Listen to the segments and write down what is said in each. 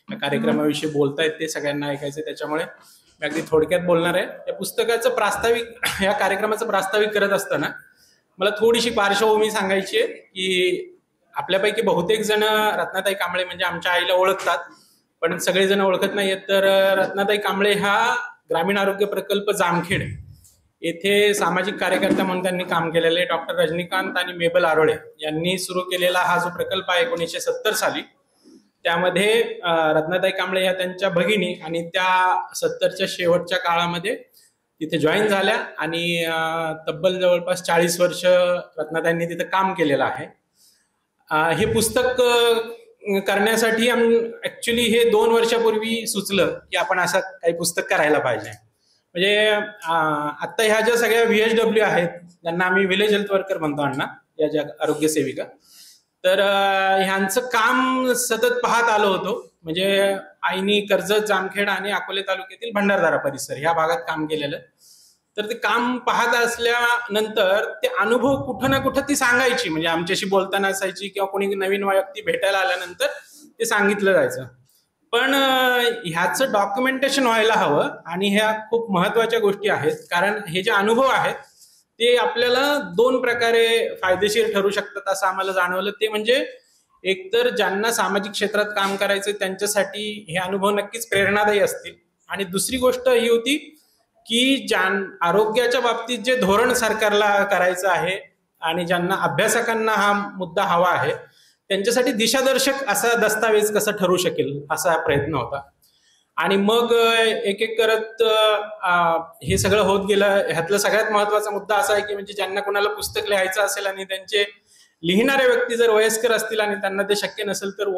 या कार्यक्रमाविषयी बोलतायत ते सगळ्यांना ऐकायचं, त्याच्यामुळे मी अगदी थोडक्यात बोलणार आहे. या पुस्तकाचं प्रास्ताविक, या कार्यक्रमाचं प्रास्ताविक करत असताना मला थोडीशी पार्श्वभूमी सांगायची आहे की आपल्यापैकी बहुतेक जण रत्नाताई कांबळे म्हणजे आमच्या आईला ओळखतात, पण सगळेजण ओळखत नाहीयेत. तर रत्नाताई कांबळे हा ग्रामीण आरोग्य प्रकल्प जामखेड येथे सामाजिक कार्यकर्ता म्हणून त्यांनी काम केलेले. डॉक्टर रजनीकांत आणि मेबल आरोळे यांनी सुरू केलेला हा जो प्रकल्प आहे 1970 साली, त्यामध्ये रत्नाताई कांबळे या त्यांच्या भगिनी आणि त्या 70च्या शेवटच्या काळामध्ये तिथे जॉईन झाल्या आणि तब्बल जवळपास 40 वर्ष रत्नाताईंनी तिथे काम केलेलं आहे. हे पुस्तक करण्यासाठी ऍक्च्युली हे 2 वर्षापूर्वी सुचलं की आपण असं काही पुस्तक करायला पाहिजे. म्हणजे आता ह्या ज्या सगळ्या VHW आहेत, ज्यांना आम्ही व्हिलेज हेल्थ वर्कर म्हणतो अण्णा, या ज्या आरोग्य सेविका, तर ह्यांचं काम सतत पाहत आलो होतो. म्हणजे आईनी कर्जत, जामखेड आणि अकोले तालुक्यातील भंडारदरा परिसर ह्या भागात काम केलेलं. तर ते काम पाहत असल्यानंतर ते अनुभव कुठं ना कुठं ती सांगायची, म्हणजे आमच्याशी बोलताना असायची किंवा कोणी नवीन व्यक्ती भेटायला आल्यानंतर ते सांगितलं जायचं. पण ह्याचं डॉक्युमेंटेशन व्हायला हवं आणि ह्या खूप महत्वाच्या गोष्टी आहेत, कारण हे जे अनुभव आहेत ते आपल्याला 2 प्रकारे फायदेशीर ठरू शकतात असं आम्हाला जाणवलं. ते म्हणजे एकतर ज्यांना सामाजिक क्षेत्रात काम करायचं त्यांच्यासाठी हे अनुभव नक्कीच प्रेरणादायी असतील, आणि दुसरी गोष्ट ही होती की आरोग्याच्या बाबतीत जे धोरण सरकारला करायचं आहे आणि ज्यांना अभ्यासकांना हा मुद्दा हवा आहे त्यांच्यासाठी दिशादर्शक असा दस्तावेज कसा ठरू शकेल असा प्रयत्न होता. आणि मग एक एक करत हे सगळं होत गेलं. ह्यातला सगळ्यात महत्वाचा मुद्दा असा आहे की म्हणजे ज्यांना कोणाला पुस्तक लिहायचं असेल आणि त्यांचे लिहिणारे व्यक्ती जर वयस्कर असतील आणि त्यांना ते शक्य नसेल तर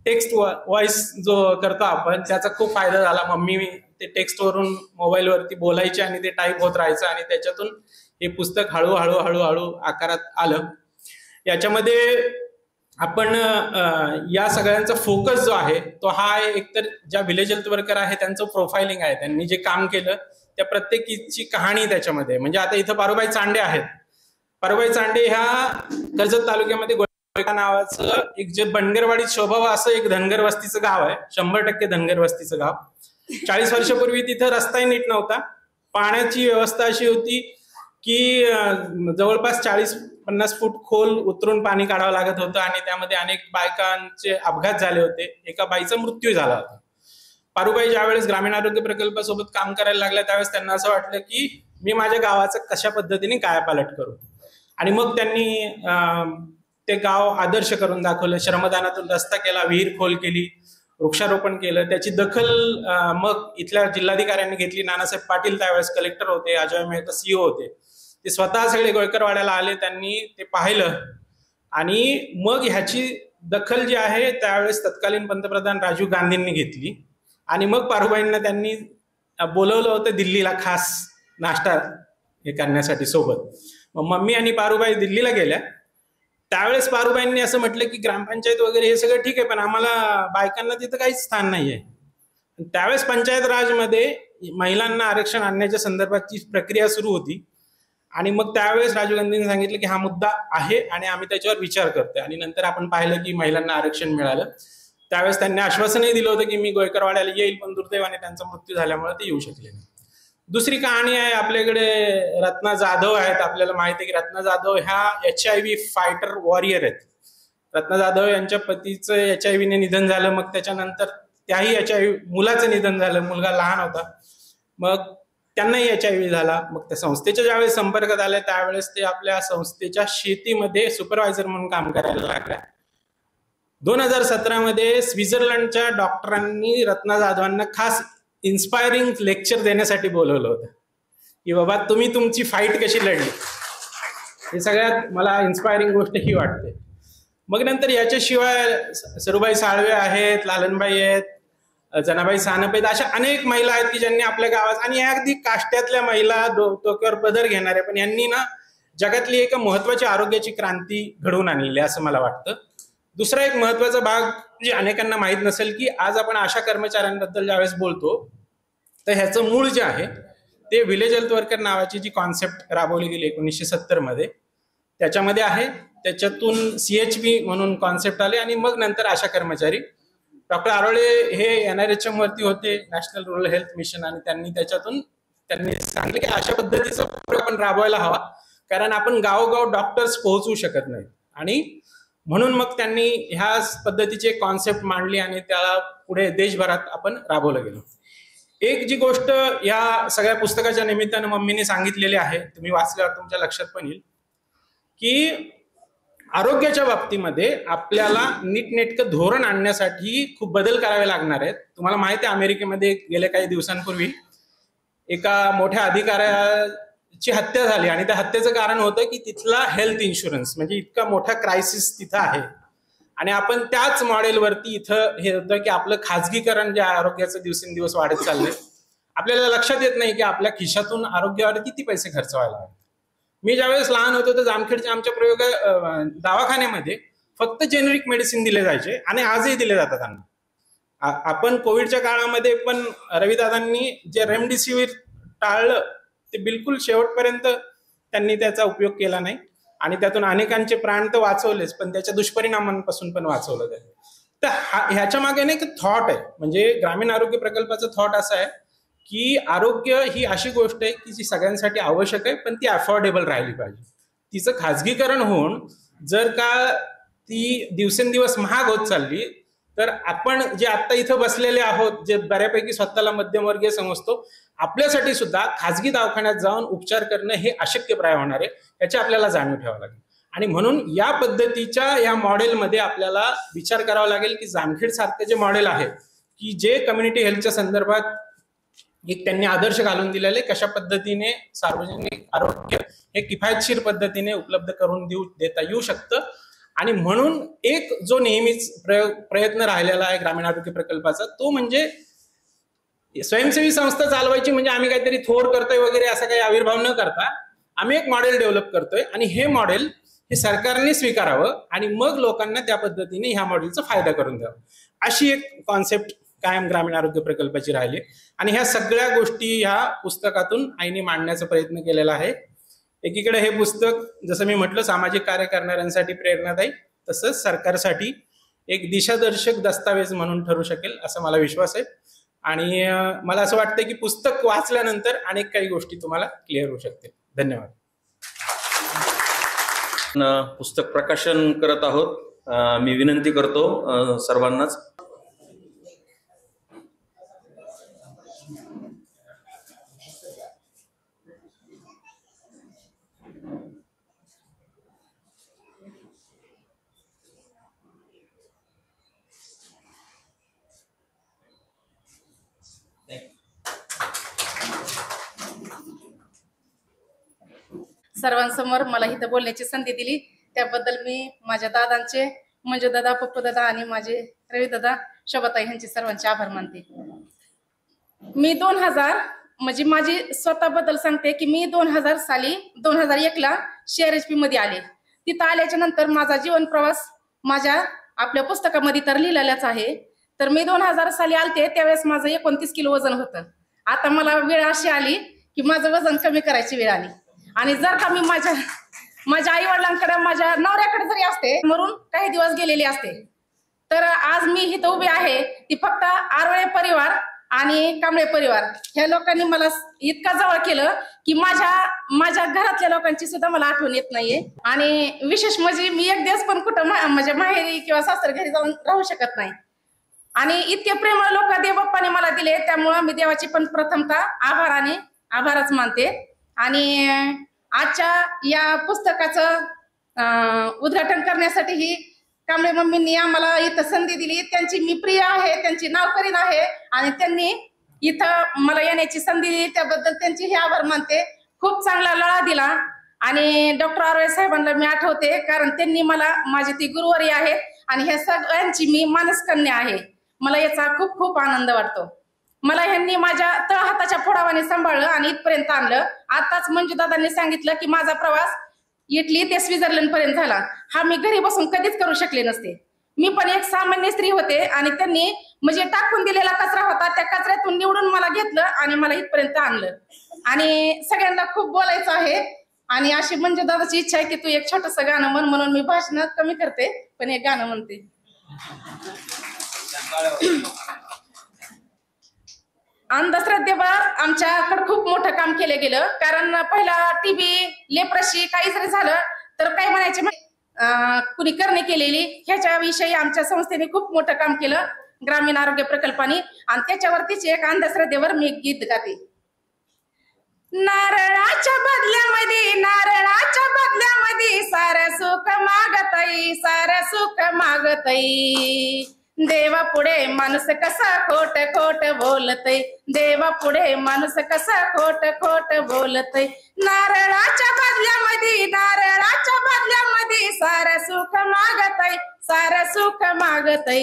टेक्स्ट व्हॉइस जो करतो आपण त्याचा खूप फायदा झाला. मम्मी ते टेक्स्टवरून मोबाईलवरती बोलायचे आणि ते टाईप होत राहायचं आणि त्याच्यातून हे पुस्तक हळूहळू हळूहळू आकारात आलं. याच्यामध्ये आपण या सगळ्यांचा फोकस जो आहे तो हा आहे, एकतर ज्या व्हिलेज हेल्थ वर्कर आहे त्यांचं प्रोफाइलिंग आहे, त्यांनी जे काम केलं त्या प्रत्येकीची कहाणी त्याच्यामध्ये. म्हणजे आता इथं पारुबाई चांडे आहेत. पारुबाई चांडे ह्या कर्जत तालुक्यामध्ये गोयका नावाचं एक जे बनगरवाडीत शोभाव असं एक धनगर वस्तीचं गाव आहे, 100% धनगर वस्तीचं गाव. 40 वर्षापूर्वी तिथं रस्ताही नीट नव्हता. पाण्याची व्यवस्था अशी होती की जवळपास 40-50 फूट खोल उतरून पाणी काढावं लागत होतं आणि त्यामध्ये अनेक बायकांचे अपघात झाले होते. एका बाईचा मृत्यू झाला होता. पारुबाई ज्यावेळेस ग्रामीण आरोग्य प्रकल्पासोबत काम करायला लागल्या त्यावेळेस त्यांना असं वाटलं की मी माझ्या गावाचं कशा पद्धतीने कायापालट करू, आणि मग त्यांनी ते गाव आदर्श करून दाखवलं. श्रमदानातून रस्ता केला, विहीर खोल केली, वृक्षारोपण केलं. त्याची दखल मग इथल्या जिल्हाधिकाऱ्यांनी घेतली. नानासाहेब पाटील त्यावेळेस कलेक्टर होते, अजय मेहता CEO होते. ते स्वतः सगळे गोयकरवाड्याला आले, त्यांनी ते पाहिलं आणि मग ह्याची दखल जी आहे त्यावेळेस तत्कालीन पंतप्रधान राजीव गांधींनी घेतली आणि मग पारुबाईंना त्यांनी बोलवलं होतं दिल्लीला खास नाश्ता हे करण्यासाठी सोबत. मग मम्मी आणि पारुबाई दिल्लीला गेल्या. त्यावेळेस पारुबाईंनी असं म्हटलं की ग्रामपंचायत वगैरे हे सगळं ठीक आहे पण आम्हाला बायकांना तिथं काहीच स्थान नाहीये. त्यावेळेस पंचायत राजमध्ये महिलांना आरक्षण आणण्याच्या संदर्भाची प्रक्रिया सुरू होती आणि मग त्यावेळेस राजीव गांधींनी सांगितलं की हा मुद्दा आहे आणि आम्ही त्याच्यावर विचार करतोय. आणि नंतर आपण पाहिलं की महिलांना आरक्षण मिळालं. त्यावेळेस त्यांनी आश्वासनही दिलं होतं की मी गोयकरवाड्याला येईल, पण दुर्दैवाने त्यांचा मृत्यू झाल्यामुळे ते येऊ शकले नाही. दुसरी कहाणी आहे आपल्याकडे रत्ना जाधव आहेत. आपल्याला माहिती आहे की रत्ना जाधव ह्या HIV फायटर वॉरियर आहेत. रत्ना जाधव यांच्या पतीचं HIV ने निधन झालं. मग त्याच्यानंतर त्याही HIV मुलाचं निधन झालं. मुलगा लहान होता. मग त्यांनाही HIV झाला. मग त्या संस्थेच्या ज्यावेळेस संपर्कात आल्या त्यावेळेस ते आपल्या संस्थेच्या शेतीमध्ये सुपरवायझर म्हणून काम करायला लागल्या. 2017 मध्ये स्वित्झर्लंडच्या डॉक्टरांनी रत्ना जाधवांना खास इन्स्पायरिंग लेक्चर देण्यासाठी बोलवलं होतं की बाबा तुम्ही तुमची फाईट कशी लढली. हे सगळ्यात मला इन्स्पायरिंग गोष्ट ही वाटते. मग नंतर याच्याशिवाय सरुबाई साळवे आहेत, लालनबाई आहेत, जनाबाई सानप आहेत, अशा अनेक महिला आहेत की ज्यांनी आपल्या गावात, आणि अगदी काष्ट्यातल्या महिला डोक्यावर पदर घेणाऱ्या, पण यांनी ना जगातली एक महत्वाची आरोग्याची क्रांती घडवून आणलेली असं मला वाटतं. दुसरा एक महत्वाचा भाग जे अनेकांना माहीत नसेल की आज आपण आशा कर्मचाऱ्यांबद्दल ज्यावेळेस बोलतो तर ह्याचं मूळ जे आहे ते व्हिलेज हेल्थ वर्कर नावाची जी कॉन्सेप्ट राबवली गेली 1970 मध्ये त्याच्यामध्ये आहे. त्याच्यातून CHP म्हणून कॉन्सेप्ट आले आणि मग नंतर आशा कर्मचारी. डॉक्टर आरोळे हे NRHM वरती होते, नॅशनल रुरल हेल्थ मिशन, आणि त्यांनी सांगितले की अशा पद्धतीचा प्रयोग आपण राबवायला हवा, कारण आपण गावोगाव डॉक्टर्स पोहोचवू शकत नाही. आणि म्हणून मग त्यांनी ह्या पद्धतीची कॉन्सेप्ट मांडली आणि त्याला पुढे देशभरात आपण राबवलं गेलो. एक जी गोष्ट या सगळ्या पुस्तकाच्या निमित्तानं मम्मीने सांगितलेली आहे, तुम्ही वाचल्यावर तुमच्या लक्षात पण येईल, की आरोग्याच्या बाबतीमध्ये आपल्याला नीटनेटकं धोरण आणण्यासाठी खूप बदल करावे लागणार आहेत. तुम्हाला माहिती आहे, अमेरिकेमध्ये गेल्या काही दिवसांपूर्वी एका मोठ्या अधिकाऱ्याची हत्या झाली, आणि त्या हत्येचं कारण होतं की तिथला हेल्थ इन्शुरन्स, म्हणजे इतका मोठा क्रायसिस तिथं आहे. आणि आपण त्याच मॉडेलवरती इथं हे होतं की आपलं खाजगीकरण जे आरोग्याचं दिवसेंदिवस वाढत चाललंय, आपल्याला लक्षात येत नाही की आपल्या खिशातून आरोग्यावर किती पैसे खर्च व्हायला हवे. मी ज्यावेळेस लहान होतो तर जामखेडच्या आमच्या दवाखान्यामध्ये फक्त जेनेरिक मेडिसिन दिले जायचे, आणि आजही दिले जातात त्यांना. आपण कोविडच्या काळामध्ये पण रविदादांनी जे रेमडेसिवीर टाळलं ते बिलकुल शेवटपर्यंत त्यांनी त्याचा उपयोग केला नाही, आणि त्यातून अनेकांचे प्राण तर वाचवलेच, पण त्याच्या दुष्परिणामांपासून पण वाचवलं त्यांनी. तर ह्याच्या मागे नाही एक थॉट आहे, म्हणजे ग्रामीण आरोग्य प्रकल्पाचं थॉट असं आहे की आरोग्य ही अशी गोष्ट आहे की जी सगळ्यांसाठी आवश्यक आहे, पण ती अफोर्डेबल राहिली पाहिजे. तिचं खाजगीकरण होऊन जर का ती दिवसेंदिवस महाग होत चालली, तर आपण जे आता इथं बसलेले आहोत, जे बऱ्यापैकी स्वतःला मध्यमवर्गीय समजतो, आपल्यासाठी सुद्धा खाजगी दवाखान्यात जाऊन उपचार करणं हे अशक्यप्राय होणार आहे, याची आपल्याला जाणीव ठेवावं लागेल. आणि म्हणून या पद्धतीच्या या मॉडेलमध्ये आपल्याला विचार करावा लागेल की जामखेड सारखं जे मॉडेल आहे की जे कम्युनिटी हेल्थच्या संदर्भात एक त्यांनी आदर्श घालून दिलेले, कशा पद्धतीने सार्वजनिक आरोग्य हे किफायतशीर पद्धतीने उपलब्ध करून देता येऊ शकतं. आणि म्हणून एक जो नेहमीच प्रयत्न राहिलेला आहे ग्रामीण आरोग्य प्रकल्पाचा, तो म्हणजे स्वयंसेवी संस्था चालवायची म्हणजे आम्ही काहीतरी थोड करतोय वगैरे असा काही आविर्भाव न करता आम्ही एक मॉडेल डेव्हलप करतोय, आणि हे मॉडेल हे सरकारने स्वीकारावं आणि मग लोकांना त्या पद्धतीने ह्या मॉडेलचा फायदा करून द्यावा, अशी एक कॉन्सेप्ट कायम ग्रामीण आरोग्य प्रकल्पाची राहिली. आणि ह्या सगळ्या गोष्टी ह्या पुस्तकातून आईने मांडण्याचा प्रयत्न केलेला आहे. एकीकडे हे पुस्तक जसं मी म्हटलं सामाजिक कार्य करणाऱ्यांसाठी प्रेरणादायी, तसंच सरकारसाठी एक दिशादर्शक दस्तावेज म्हणून ठरू शकेल असं मला विश्वास आहे. आणि मला असं वाटतं की पुस्तक वाचल्यानंतर अनेक काही गोष्टी तुम्हाला क्लिअर होऊ शकतील. धन्यवाद. पुस्तक प्रकाशन करत आहोत. मी विनंती करतो सर्वांनाच सर्वांसमोर मला इथं बोलण्याची संधी दिली त्याबद्दल मी माझ्या दादांचे, मंजू दादा, पप्पू दादा आणि माझे रवी दादा, शोभाताई यांचे सर्वांचे आभार मानते. मी 2000 म्हणजे माझी स्वतःबद्दल सांगते की मी 2000 साली 2001ला CRHP मध्ये आले. तिथं आल्याच्या नंतर माझा जीवन प्रवास माझ्या आपल्या पुस्तकामध्ये तर लिहिलेलाच आहे. तर मी 2000 साली आलते त्यावेळेस माझं 29 किलो वजन होतं. आता मला वेळ अशी आली की माझं वजन कमी करायची वेळ आली, आणि जर का मी माझ्या आई वडिलांकडे, माझ्या नवऱ्याकडे जरी असते, मरून काही दिवस गेलेले असते, तर आज मी इथं उभी आहे ती फक्त आरोळे परिवार आणि कांबळे परिवार ह्या लोकांनी मला इतका जवळ केलं की माझ्या घरातल्या लोकांची सुद्धा मला आठवण येत नाहीये. आणि विशेष म्हणजे मी एक दिवस पण कुठं म्हणजे माहेरी किंवा सासर घरी जाऊन राहू शकत नाही. आणि इतके प्रेमळ लोक देवबाप्पाने मला दिले, त्यामुळे मी देवाची पण प्रथमतः आभारच मानते. आणि आजच्या या पुस्तकाचं उद्घाटन करण्यासाठी ही कांबळे मम्मींनी आम्हाला इथं संधी दिली. त्यांची मी प्रिय आहे, त्यांची नावकरीण आहे, आणि त्यांनी इथं मला येण्याची संधी दिली त्याबद्दल त्यांची हे आभार मानते. खूप चांगला लळा दिला. आणि डॉक्टर आरोळे साहेबांना मी आठवते कारण त्यांनी मला, माझी ती गुरुवारी आहेत आणि ह्या सगळ्यांची मी मानसकन्या आहे. मला याचा खूप खूप आनंद वाटतो. मला ह्यांनी माझ्या तळहाताच्या फोडावाने सांभाळलं आणि इथपर्यंत आणलं. आताच मंजू दादांनी सांगितलं की माझा प्रवास इटली ते स्वित्झर्लंड पर्यंत झाला. हा मी घरी बसून कधीच करू शकले नसते. मी पण एक सामान्य स्त्री होते आणि त्यांनी म्हणजे टाकून दिलेला कचरा होता, त्या कचऱ्यातून निवडून मला घेतलं आणि मला इथपर्यंत आणलं. आणि सगळ्यांना खूप बोलायचं आहे आणि अशी मंजू दादाची इच्छा आहे की तू एक छोटंसं गाणं म्हण, म्हणून मी भाषण कमी करते पण एक गाणं म्हणते. अंधश्रद्धेवर आमच्याकडे खूप मोठं काम केलं गेलं. कारण पहिला टीबी, लेप्रसी काही जरी झालं तर काही म्हणायचे कुणी करणे केलेली, ह्याच्याविषयी आमच्या संस्थेने खूप मोठं काम केलं ग्रामीण आरोग्य प्रकल्पाने. आणि त्याच्यावरतीच एक अंधश्रद्धेवर मी एक गीत गाते. नारळाच्या बदल्यामध्ये सारं सुख मागतई, सारं सुख मागतई. देवा पुढे माणूस कसा खोट खोट बोलतय, देवा पुढे माणूस कसा खोट खोट बोलतय. नारळाच्या बदल्यामध्ये सारं सुख मागतय, सारं सुख मागतय.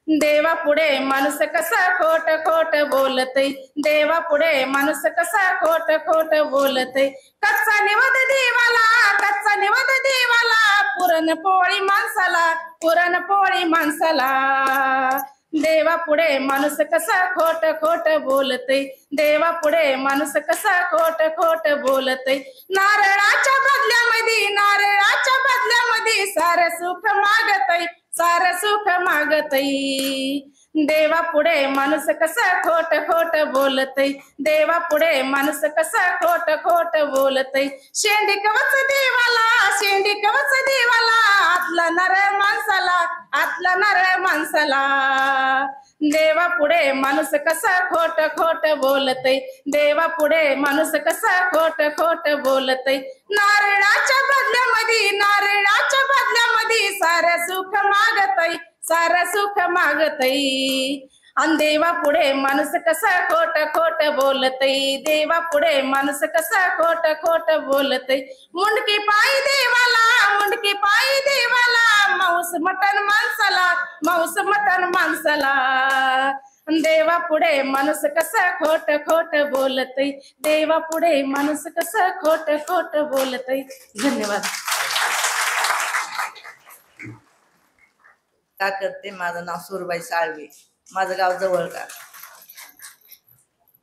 देवा पुढे माणूस कसा खोट खोट बोलतय, देवा पुढे माणूस कसा खोट खोट बोलतय. कच्चा निवद देवाला, पुरणपोळी माणसाला. देवा पुढे माणूस कसा खोट खोट बोलतय, देवा पुढे माणूस कसा खोट खोट बोलतय. नारळाच्या बदल्यामध्ये सारं सुख मागतय, सारं सुख मागतई. देवा पुढे माणूस कसा खोट खोट बोलतय, देवा पुढे माणूस कसा खोट खोट बोलतय. शेंडी कवच देवाला, आतला नारळ माणसाला. देवा पुढे माणूस कसा खोट खोट बोलतय, देवा पुढे माणूस कसा खोट खोट बोलतय. नारळाच्या बदल्यामध्ये सारं सुख मागतय, सारं सुख मागतय. आणि देवा पुढे माणूस कसा खोट खोट बोलतय, देवा पुढे माणूस कसा खोट खोट बोलतय. मुंडकी पायी देवाला, मांस मटण माणसाला. देवा पुढे माणूस कसा खोट खोट बोलतय, देवा पुढे माणूस कसा खोट खोट बोलतय. धन्यवाद. का करते. माझं नाव सुरबाई साळवे, माझं गाव जवळगा.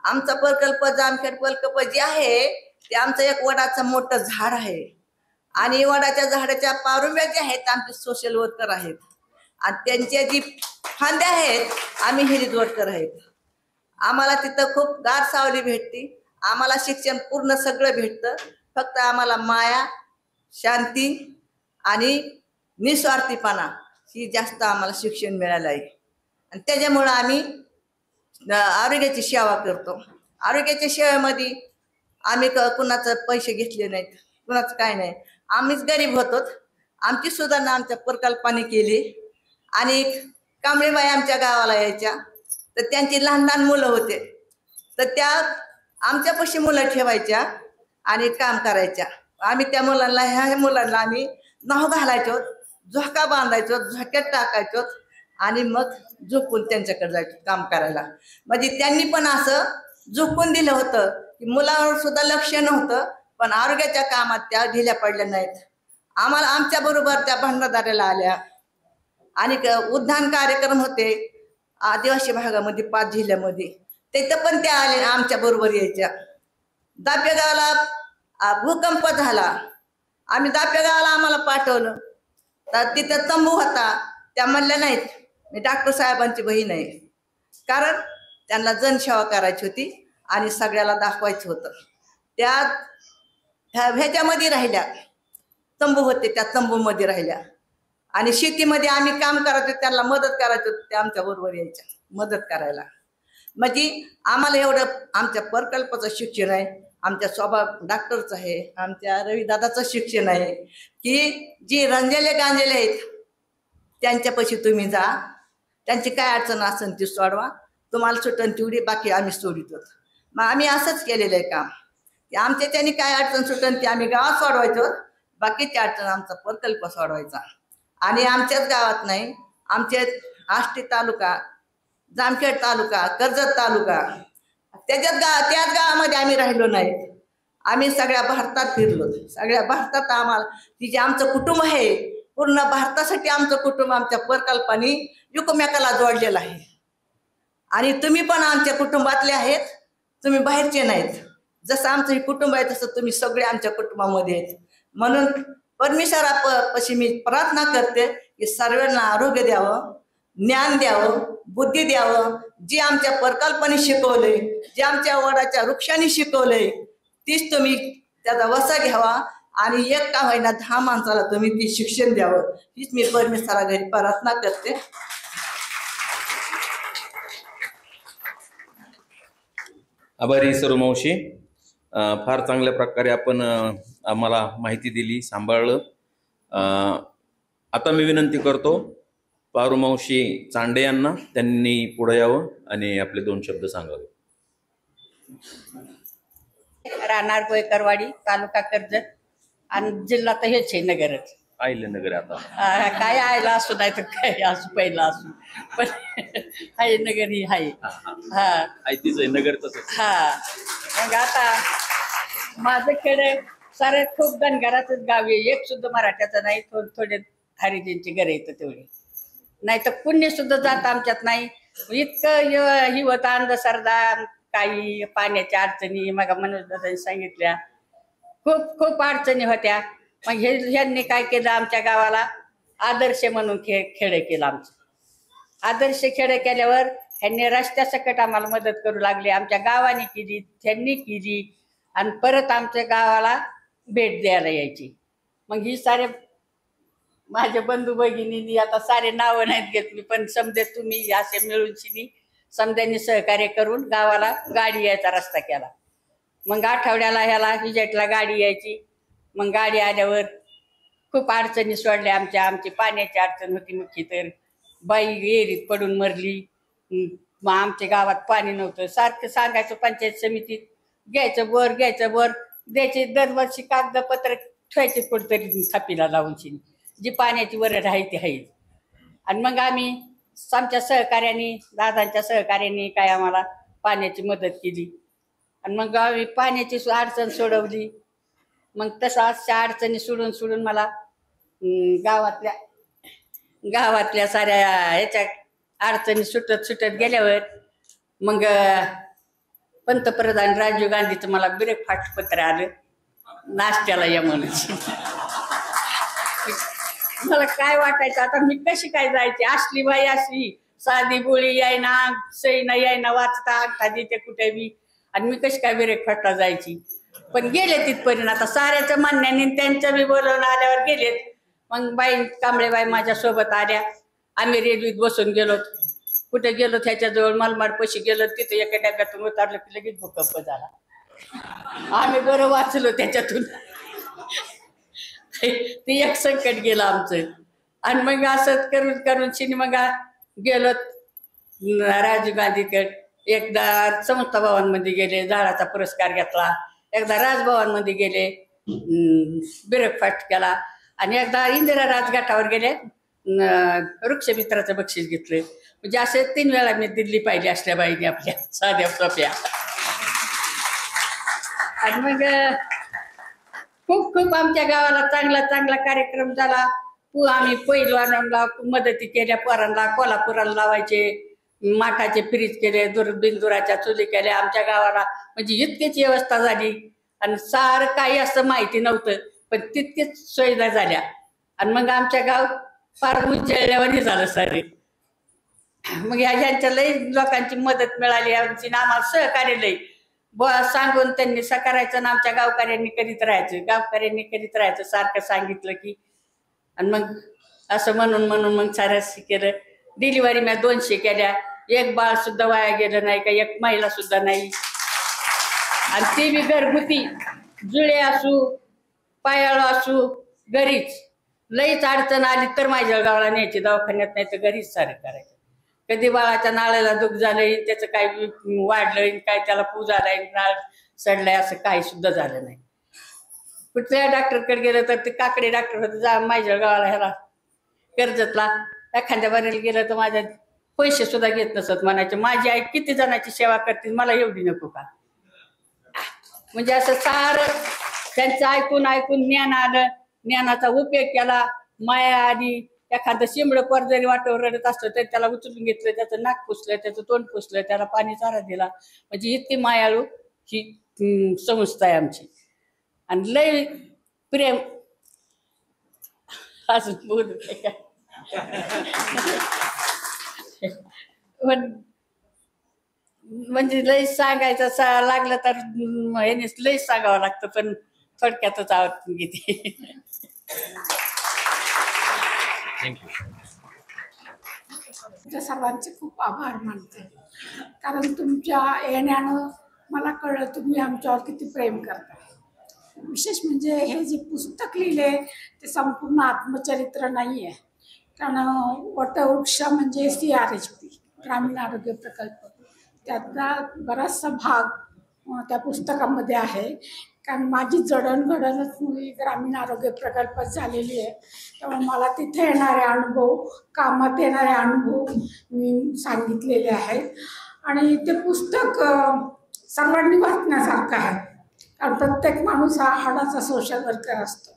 आमचा प्रकल्प जामखेड प्रकल्प जे आहे ते आमचं एक वडाचं मोठं झाड आहे. आणि वडाच्या झाडाच्या पारुंब्या जे आहेत आमचे सोशल वर्कर आहेत. आणि त्यांच्या जी फांद्या आहेत आम्ही हेल्थ वर्कर आहेत. आम्हाला तिथं खूप गार सावली भेटते. आम्हाला शिक्षण पूर्ण सगळं भेटतं. फक्त आम्हाला माया, शांती आणि निस्वार्थीपणा ही जास्त आम्हाला शिक्षण मिळालं आहे. आणि त्याच्यामुळं आम्ही आरोग्याची सेवा करतो. आरोग्याच्या सेवेमध्ये आम्ही कुणाचं पैसे घेतले नाहीत, कुणाचं काय नाही. आम्हीच गरीब होतो. आमची सुधारणा आमच्या प्रकल्पाने केली. आणि कांबळेबाई आमच्या गावाला यायच्या तर त्यांची लहान लहान मुलं होते तर त्या आमच्यापाशी मुलं ठेवायच्या आणि काम करायच्या. आम्ही त्या मुलांना, ह्या मुलांना आम्ही नाव घालायचो, झोका बांधायचो, झोक्यात टाकायचो आणि मग झोपून त्यांच्याकडे जायचो काम करायला. म्हणजे त्यांनी पण असं झोपून दिलं होतं की मुलावर सुद्धा लक्ष नव्हतं, पण आरोग्याच्या कामात त्या ढिल्या पडल्या नाहीत. आम्हाला आमच्या बरोबर त्या भंडारदाऱ्याला आल्या. आणि उद्यान कार्यक्रम होते आदिवासी भागामध्ये 5 जिल्ह्यामध्ये, तिथं पण त्या आले, आमच्या बरोबर यायच्या. दापेगावला भूकंप झाला, आम्ही दापेगावला आम्हाला पाठवलं तर तिथं तंबू होता. त्या म्हणल्या नाहीत मी डॉक्टर साहेबांची बहीण आहे, कारण त्यांना जनसेवा करायची होती आणि सगळ्याला दाखवायचं होतं. त्या ह्याच्यामध्ये राहिल्या, तंबू होते त्या तंबूमध्ये राहिल्या. आणि शेतीमध्ये आम्ही काम करायचो, त्यांना मदत करायचो, त्या आमच्या बरोबर यायच्या मदत करायला. म्हणजे आम्हाला एवढं आमच्या प्रकल्पाचं शिक्षण आहे, आमच्या स्वभाव डॉक्टरचं आहे, आमच्या रविदादाचं शिक्षण आहे की जी रंजले गांजले आहेत त्यांच्यापाशी तुम्ही जा, त्यांची काय अडचण असेल ती सोडवा, तुम्हाला सुटन तेवढी, बाकी आम्ही सोडितो. मग आम्ही असंच केलेलं आहे काम की आमच्या त्यांनी काय अडचण सुटन ती आम्ही गावात सोडवायचो, बाकीची अडचण आमचा प्रकल्प सोडवायचा. आणि आमच्याच गावात नाही, आमच्या आष्टी तालुका, जामखेड तालुका, कर्जत तालुका, त्याच गावामध्ये आम्ही राहिलो नाही. आम्ही सगळ्या भारतात फिरलो. सगळ्या भारतात आम्हाला तिचे आमचं कुटुंब आहे, पूर्ण भारतासाठी आमचं कुटुंब आमच्या प्रकल्पाने युकमेकाला जोडलेलं आहे. आणि तुम्ही पण आमच्या कुटुंबातले आहेत, तुम्ही बाहेरचे नाहीत. जसं आमचं हे कुटुंब आहे तसं तुम्ही सगळे आमच्या कुटुंबामध्ये आहेत. म्हणून परमेश्वरापाशी मी प्रार्थना करते की सर्वांना आरोग्य द्यावं, ज्ञान द्यावं, बुद्धी द्यावं. जी आमच्या प्रकल्पाने शिकवलंय, जे आमच्या वडाच्या वृक्षाने शिकवलंय, तीच तुम्ही त्याचा वसा घ्यावा आणि एक का होईना 10 माणसाला तुम्ही ती शिक्षण द्यावं, हीच मी परमेश्वरा घरी प्रार्थना करते. आभारी सर्व मावशी. फार चांगल्या प्रकारे आपण आम्हाला माहिती दिली, सांभाळलं. आता मी विनंती करतो पारुमावशी चांडे यांना, त्यांनी पुढे यावं आणि आपले 2 शब्द सांगावे. राहणार गोयकरवाडी, तालुका कर्जत आणि जिल्हा तर हेच आहे, नगरच. अहिल्यानगर. आता काय आयला असू नाही तर काय असू, पहिला असू, पण हाय नगर ही हाय. हा तीच आहे, नगरच. हा. मग आता माझं खेडे सारे खूप धनगराचंच गाव आहे, एक सुद्धा मराठ्याचं नाही. थोडे हरिजनची घरं येतं तेवढे, नाही तर पुण्य सुद्धा जात आमच्यात नाही. इतकं ही होता अंधश्रद्धा, काही पाण्याच्या अडचणी मग मनोज दादांनी सांगितल्या, खूप खूप अडचणी होत्या. मग ह्यांनी काय केलं, आमच्या गावाला आदर्श म्हणून खेडे केलं. आमचं आदर्श खेडे केल्यावर ह्यांनी रस्त्यासकट आम्हाला मदत करू लागली, आमच्या गावाने केली, त्यांनी केली. आणि परत आमच्या गावाला भेट द्यायला यायची. मग ही सारे माझे बंधू भगिनींनी, आता सारे नावं नाहीत घेतली, पण समजे तुम्ही असे मिळून समध्यांनी सहकार्य करून गावाला गाडी यायचा रस्ता केला. मग आठवड्याला ह्याला विजेटला गाडी यायची. मग गाडी आल्यावर खूप अडचणी सोडल्या आमच्या. आमची पाण्याची अडचण होती मुख्य, तर बाई एरीत पडून मरली. मग आमच्या गावात पाणी नव्हतं. सारखं सांगायचं पंचायत समितीत, घ्यायचं वर द्यायचे. दरवर्षी कागदपत्र ठेवायचे कुठतरी थापीला लावून, जी पाण्याची वरड आहे ती आहे. आणि मग आम्ही आमच्या सहकार्याने, दादांच्या सहकार्याने काय आम्हाला पाण्याची मदत केली. आणि मग आम्ही पाण्याची अडचण सोडवली. मग तसं अशा अडचणी सोडून मला गावातल्या साऱ्या ह्याच्या अडचणी सुटत गेल्यावर मग पंतप्रधान राजीव गांधीचं मला ब्रेकफास्ट पत्र आलं, नाश्त्याला या म्हणून. मला काय वाटायचं, आता मी कशी काय जायची, असली बाई असली साधी बोळी यायना, सईना यायना, वाचता अंगठा देते कुठे बी, आणि मी कशी काय ब्रेकफास्टला जायची. पण गेले तिथपर्यंत. आता साऱ्याच्या म्हणण्याने त्यांच्या बी बोलवून आल्यावर गेलेत. मग बाई कांबळेबाई माझ्या सोबत आल्या. आम्ही रेल्वेत बसून गेलो. कुठे गेलो त्याच्याजवळ मलमाड पशी गेलो, तिथे एका डब्यातून उतरलं की लगेच भूकंप झाला. आम्ही बरं वाचलो त्याच्यातून. ते एक संकट गेलं आमचं. आणि मग असं करून मग गेलो राजीव गांधीकडे. एकदा समता भवनमध्ये गेले, झाडाचा पुरस्कार घेतला. एकदा राजभवनमध्ये गेले, ब्रेकफास्ट केला. आणि एकदा इंदिरा राजघाटावर गेले, वृक्षमित्राचं बक्षीस घेतलं. म्हणजे असे 3 वेळा मी दिल्ली पाहिली असल्या बाईने आपल्या साध्या सोप्या. आणि मग खूप खूप आमच्या गावाला चांगला कार्यक्रम झाला. आम्ही पहिलवानांना मदती केल्या, पोरांना कोल्हापुराला लावायचे, माठाचे फ्रीज केले, बिंदुराच्या चुली केल्या आमच्या गावाला. म्हणजे इतकीच व्यवस्था झाली. आणि सारं काही असं माहिती नव्हतं, पण तितकीच सुविधा झाल्या. आणि मग आमच्या गाव फार उज्जळल्यावर झालं सारे. मग ह्यांच्या लई लोकांची मदत मिळाली आमची, आम्हाला सहकार्य लई सांगून त्यांनी करायचं ना. आमच्या गावकऱ्यांनी करीत राहायचं सारखं सांगितलं की. आणि मग असं म्हणून मग सारं केलं. डिलिव्हरी मी 200 केल्या. एक बाळ सुद्धा वाया गेलं नाही, का एक महिला सुद्धा नाही. आणि ते बी घरगुती, जुळे असू पायाळू असू, घरीच. लईच अडचण आली तर माझ्या गावाला न्यायची, दवाखान्यात नाही तर घरीच सारं करायचं. कधी बाळाच्या नाळाला दुख झालंय, त्याचं काय वाढलंय, काय त्याला पू झालाय, नाळ सडलाय, असं काही सुद्धा झालं नाही. कुठल्या डॉक्टरकडे गेलं तर ते काकडे डॉक्टर होते, जा माझ्या गावाला ह्याला कर्जतला. एखाद्या बऱ्याला गेलं तर माझ्या पैसे सुद्धा घेत नसत. म्हणायचे माझी आई किती जणांची सेवा करते, मला एवढी नको का. म्हणजे असं सारं त्यांचं ऐकून ज्ञान आलं, ज्ञानाचा उपयोग केला, माया आली. एखादं शिंबड पर जरी वाटेवर रडत असतं तर त्याला उचलून घेतलं, त्याचं नाक पुसलं, त्याचं तोंड पुसलं, त्याला पाणी चारा दिला. म्हणजे इतकी मायाळू ही संस्था आहे आमची. आणि लय प्रेम. अजून बोलू काय पण म्हणजे लई सांगायचं लागलं तर ह्यानेच लई सांगावं लागतं, पण थोडक्यातच आवडून घेते. तुमच्या सर्वांचे खूप आभार मानते, कारण तुमच्या येण्यानं मला कळलं तुम्ही आमच्यावर किती प्रेम करता. विशेष म्हणजे हे जे पुस्तक लिहिले ते संपूर्ण आत्मचरित्र नाही आहे, कारण वटवृक्ष म्हणजे CRHP ग्रामीण आरोग्य प्रकल्प, त्यातला बराचसा भाग त्या पुस्तकामध्ये आहे. कारण माझी जडणघडणच मुली ग्रामीण आरोग्य प्रकल्पात झालेली आहे, त्यामुळे मला तिथे येणारे अनुभव, कामात येणारे अनुभव मी सांगितलेले आहेत. आणि ते पुस्तक सर्वांनी वाचण्यासारखं आहे, कारण प्रत्येक माणूस हा हाडाचा सोशल वर्कर असतो.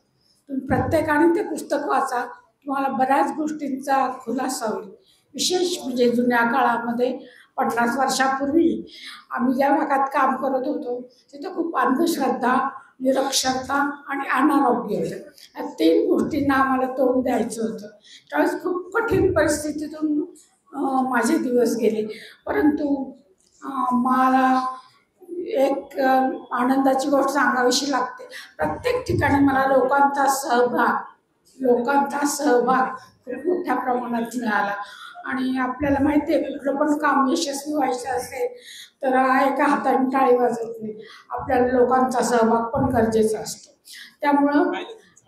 तुम्ही प्रत्येकाने ते पुस्तक वाचा, तुम्हाला बऱ्याच गोष्टींचा खुलासा होईल. विशेष म्हणजे जुन्या काळामध्ये 50 वर्षापूर्वी आम्ही ज्या भागात काम करत होतो तिथं खूप अंधश्रद्धा, निरक्षरता आणि अनारोग्य होतं. या 3 गोष्टींना आम्हाला तोंड द्यायचं होतं. त्यावेळेस खूप कठीण परिस्थितीतून माझे दिवस गेले, परंतु मला एक आनंदाची गोष्ट सांगावीशी लागते. प्रत्येक ठिकाणी मला लोकांचा सहभाग खूप मोठ्या प्रमाणात मिळाला. आणि आपल्याला माहिती आहे, कुठलं पण काम यशस्वी व्हायचं असेल तर एका हाताने टाळी वाजत नाही, आपल्याला लोकांचा सहभाग पण गरजेचा असतो. त्यामुळं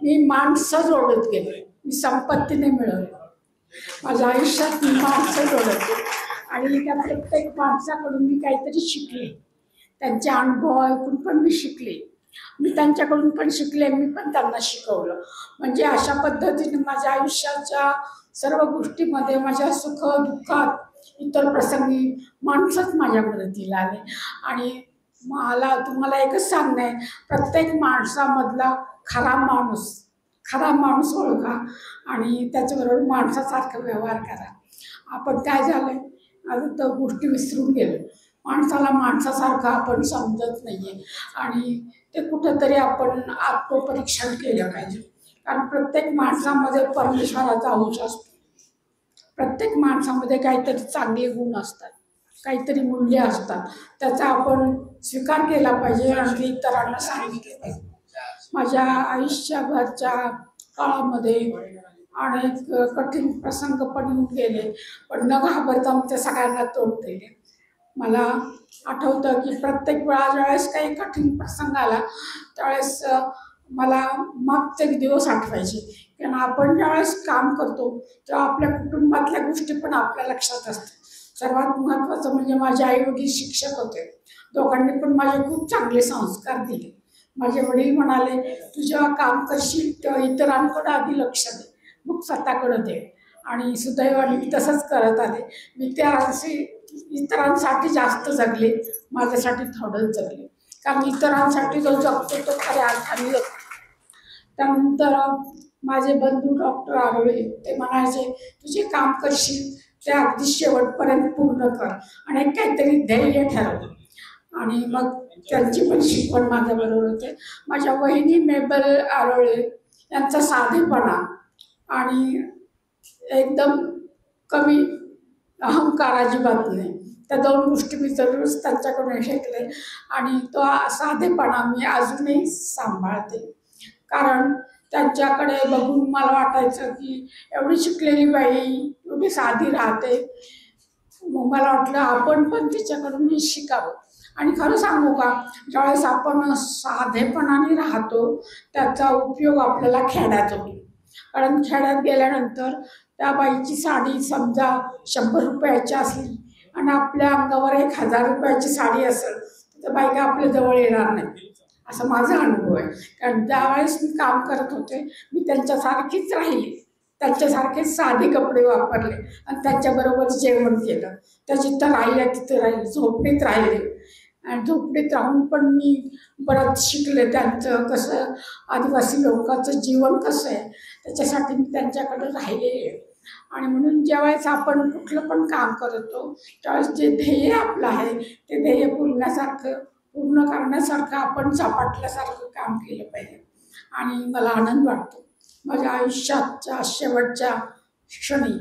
मी माणसं जोडत गेले, मी संपत्तीने मिळवले. माझ्या आयुष्यात मी माणसं जोडत गेले आणि त्या प्रत्येक माणसाकडून मी काहीतरी शिकले. त्यांचे अनुभव ऐकून पण मी शिकले, मी त्यांच्याकडून पण शिकले, मी पण त्यांना शिकवलं. म्हणजे अशा पद्धतीने माझ्या आयुष्याच्या सर्व गोष्टीमध्ये, माझ्या सुख दुःखात, इतर प्रसंगी माणसंच माझ्या मदतीला आले. आणि मला तुम्हाला एकच सांगणं आहे, प्रत्येक माणसामधला खरा माणूस ओळखा आणि त्याच्याबरोबर माणसासारखं व्यवहार करा. आपण काय झालं, आता तर गोष्टी विसरून गेलो. माणसाला माणसासारखं आपण समजत नाही आहे आणि ते कुठंतरी आपण आत्मपरीक्षण केलं पाहिजे. कारण प्रत्येक माणसामध्ये परमेश्वराचा अंश असतो. प्रत्येक माणसामध्ये काहीतरी चांगले गुण असतात, काहीतरी मूल्य असतात, त्याचा आपण स्वीकार केला पाहिजे आणि इतरांना सांगितले पाहिजे. माझ्या आयुष्यभरच्या काळामध्ये अनेक कठीण प्रसंग पण येऊन गेले, पण न घाबरता मी त्या सगळ्यांना तोंड दिले. मला आठवतं की प्रत्येक वेळा ज्यावेळेस काही कठीण प्रसंग आला त्यावेळेस मला मागचे दिवस आठवायचे. कारण आपण ज्यावेळेस काम करतो तेव्हा आपल्या कुटुंबातल्या गोष्टी पण आपल्या लक्षात असतात. सर्वात महत्त्वाचं म्हणजे माझे आईवडील शिक्षक होते, दोघांनी पण माझे खूप चांगले संस्कार दिले. माझे वडील म्हणाले, तू जेव्हा काम करशील तेव्हा इतरांकडे आधी लक्ष दे, मग स्वतःकडे दे. आणि सुदैवाने मी तसंच करत आले. मी इतरांसाठी जास्त जगले, माझ्यासाठी थोडं जगले. कारण इतरांसाठी जो जगतो तो खऱ्या अर्थाने जगतो. त्यानंतर माझे बंधू डॉक्टर आरोळे ते म्हणायचे, तुझे काम करशील ते अगदी शेवटपर्यंत पूर्ण कर आणि काहीतरी ध्येय ठरव. आणि मग त्यांची पण शिकवण माझ्याबरोबर होते. माझ्या वहिनी मेबल आरोळे यांचा साधेपणा आणि एकदम कमी अहंकार अजिबात नाही, त्या 2 गोष्टी मी जरूरच त्यांच्याकडून शिकले. आणि तो साधेपणा मी अजूनही सांभाळते. कारण त्यांच्याकडे बघून मला वाटायचं की एवढी शिकलेली बाई एवढी साधी राहते. मग मला वाटलं आपण पण तिच्याकडून शिकावं. आणि खरं सांगू का, ज्यावेळेस आपण साधेपणाने राहतो त्याचा उपयोग आपल्याला खेड्यात होतो. कारण खेड्यात गेल्यानंतर त्या बाईची साडी समजा 100 रुपयाची असली आणि आपल्या अंगावर 1000 रुपयाची साडी असेल तर बाई काय आपल्या जवळ येणार नाही, असा माझा अनुभव आहे. कारण ज्यावेळेस मी काम करत होते मी त्यांच्यासारखीच राहिली, त्यांच्यासारखेच साधे कपडे वापरले आणि त्यांच्याबरोबर जेवण केलं. त्या जिथं राहिल्या तिथं राहिली, झोपडीत राहिले आणि झोपडीत राहून पण मी बरंच शिकले. त्यांचं कसं आदिवासी लोकांचं जीवन कसं आहे त्याच्यासाठी मी त्यांच्याकडे राहिले. आणि म्हणून ज्यावेळेस आपण कुठलं पण काम करतो त्यावेळेस जे ध्येय आपलं आहे ते ध्येय पूर्ण करण्यासारखं आपण झपाटल्यासारखं काम केलं पाहिजे. आणि मला आनंद वाटतो. माझ्या आयुष्याच्या शेवटच्या क्षणी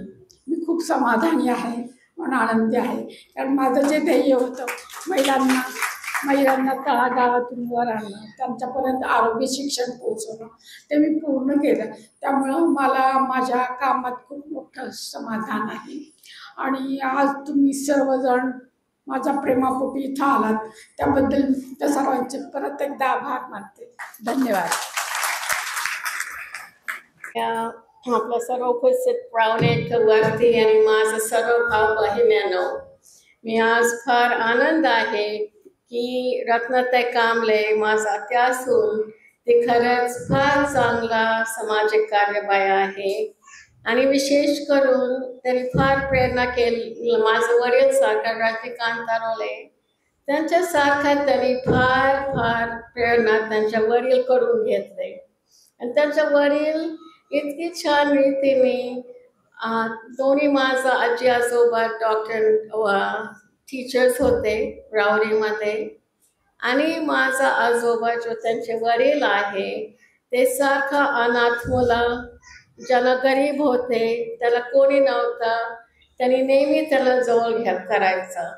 मी खूप समाधानी आहे पण आनंदी आहे. कारण माझं जे ध्येय होतं महिलांना तळागाळातून वर आणणं, त्यांच्यापर्यंत आरोग्य शिक्षण पोहोचवणं, ते मी पूर्ण केलं. त्यामुळं मला माझ्या कामात खूप मोठं समाधान आहे. आणि आज तुम्ही सर्वजण माझ्या प्रेमापोटी इथं आलात, त्याबद्दल त्या सर्वांचे परत एकदा आभार मानते. धन्यवाद. आपलं सर्व उपस्थित पाहुणे वरती आणि माझं सर्व भाव बहिणींनो, मी आज फार आनंद आहे की रत्नाताई कांबळे माझा त्यासून ते खरंच फार चांगला सामाजिक कार्यबाई आहे. आणि विशेष करून त्यांनी फार प्रेरणा केली. माझं वडील सारखा रजनीकांत तरोले त्यांच्यासारखा त्यांनी फार फार प्रेरणा त्यांच्या वडीलकडून घेतले. आणि त्यांच्या वडील इतकी छान रीतीने दोन्ही माझा आजी आजोबा टीचर्स होते रावरीमध्ये. आणि माझा आजोबा जो त्यांचे वडील आहे ते सारखा अनाथ मुलं ज्याला गरीब होते, त्याला कोणी नव्हतं, त्यांनी नेहमी त्याला जवळ करायचं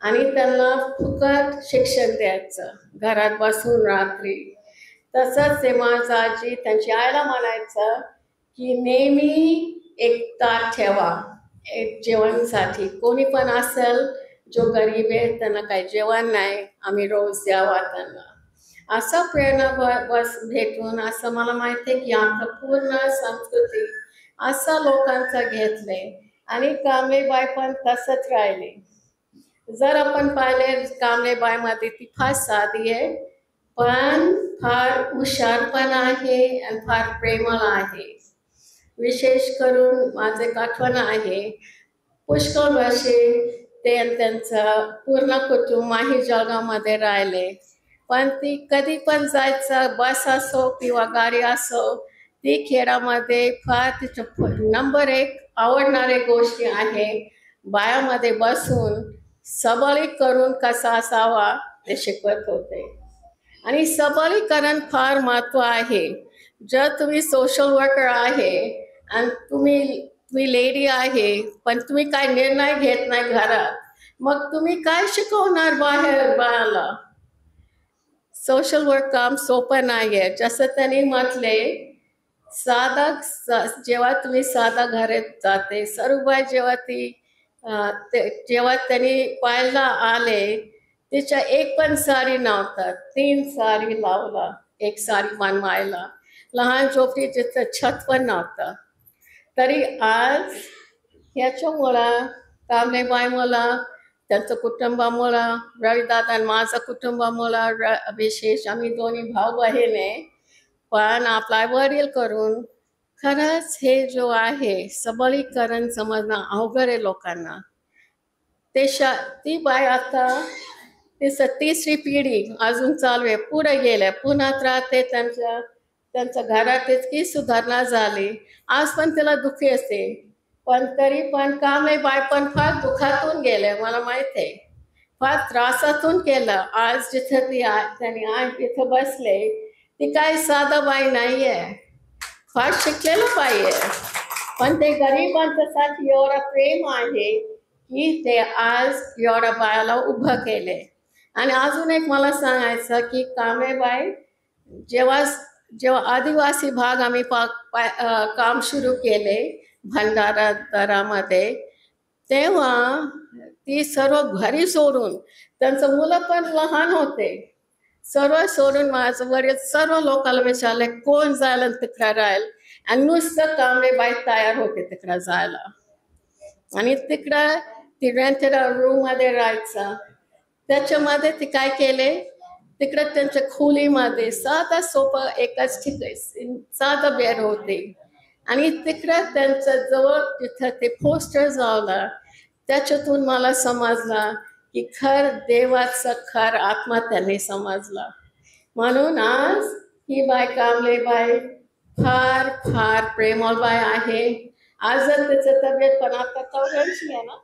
आणि त्यांना फुकट शिक्षण द्यायचं घरात बसून रात्री. तसंच ते माझा आजी त्यांची आईला म्हणायचं की नेहमी एक ताट ठेवा एक जेवणसाठी. कोणी पण असेल जो गरीब आहे त्यांना काही जेवण नाही, आम्ही रोज द्यावा त्यांना. असं प्रेरणा भेटून असं मला माहिती आहे की आमचं पूर्ण संस्कृती असं लोकांचं घेतले. आणि कांबळेबाई पण तसंच राहिले. जर आपण पाहिले कांबळेबाईमध्ये ती फार साधी आहे, पण फार हुशार पण आहे आणि फार प्रेमळ आहे. विशेष करून माझे एक आठवण आहे, पुष्कळ वर्षे ते आणि त्यांचं पूर्ण कुटुंब माही जळगावमध्ये राहिले. पण ती कधी पण जायचं, बस असो किंवा गाडी असो, ती खेळामध्ये फार तिचं नंबर 1 आवडणारी गोष्टी आहे. बायामध्ये बसून सबलीकरण कसा असावा ते शिकवत होते. आणि सबलीकरण फार महत्व आहे. जर तुम्ही सोशल वर्कर आहे आणि तुम्ही लेडी आहे, पण तुम्ही काय निर्णय घेत नाही घरात, मग तुम्ही काय शिकवणार बाहेर बाळाला? सोशल वर्क काम सोपं नाही आहे. जसं त्यांनी म्हटले, जेव्हा तुम्ही साधा घरात जाते, सरूबाई जेव्हा त्यांनी पाहायला आले, तिच्या एक पण साडी नव्हतं, 3 साडी लावला, एक साडी बनवायला. लहान झोपडी जिथं छत पण नव्हतं. तरी आज ह्याच्यामुळं कांबळेबाईमुळं, त्यांचं कुटुंबामुळं, रविदादा आणि माझं कुटुंबामुळं विशेष आम्ही दोन्ही भाऊ बहिणी, पण आपला वडील करून खरंच हे जो आहे सबलीकरण समजणं अवघड आहे लोकांना. ती बाई आता तिचं 3री पिढी अजून चालू आहे, पुढे गेल्या, पुण्यात राहते. त्यांच्या घरात इतकी सुधारणा झाली. आज पण तिला दुःखी असते, पण तरी पण कांबळेबाई पण फार दुःखातून गेले. मला माहिती आहे, फार त्रासातून केलं. आज जिथं त्यांनी आज तिथं बसले, ती काही साधा बाई नाही आहे, फार शिकलेलं बाई आहे. पण ते गरिबांच्यासाठी एवढं प्रेम आहे की ते आज एवढ्या बायाला उभं केले. आणि अजून एक मला सांगायचं की कांबळेबाई जेव्हा आदिवासी भाग आम्ही काम सुरू केले भंडारा दरामध्ये, तेव्हा ती सर्व घरी सोडून, त्यांचं मुलं पण लहान होते, सर्व सोडून माझं वडील सर्व लोकांना विचारले कोण जायला तिकडं राहील. आणि नुसतं कांबळेबाई तयार होते तिकडं जायला. आणि तिकडं ती रेंटेड रूम मध्ये राहायचं. त्याच्यामध्ये ते काय केले, तिकडं त्यांच्या खोलीमध्ये साधा सोपं एकच साधा बेड होते. आणि तिकडं त्यांचं जवळ तिथं ते पोस्टर लावला. त्याच्यातून मला समजला की देवाचा खर आत्मा त्यांनी समजला. म्हणून आज ही बाई कांबळेबाई फार फार प्रेमळ बाई आहे. आज जर त्याचं तब्येत पण आता 84 आहे ना,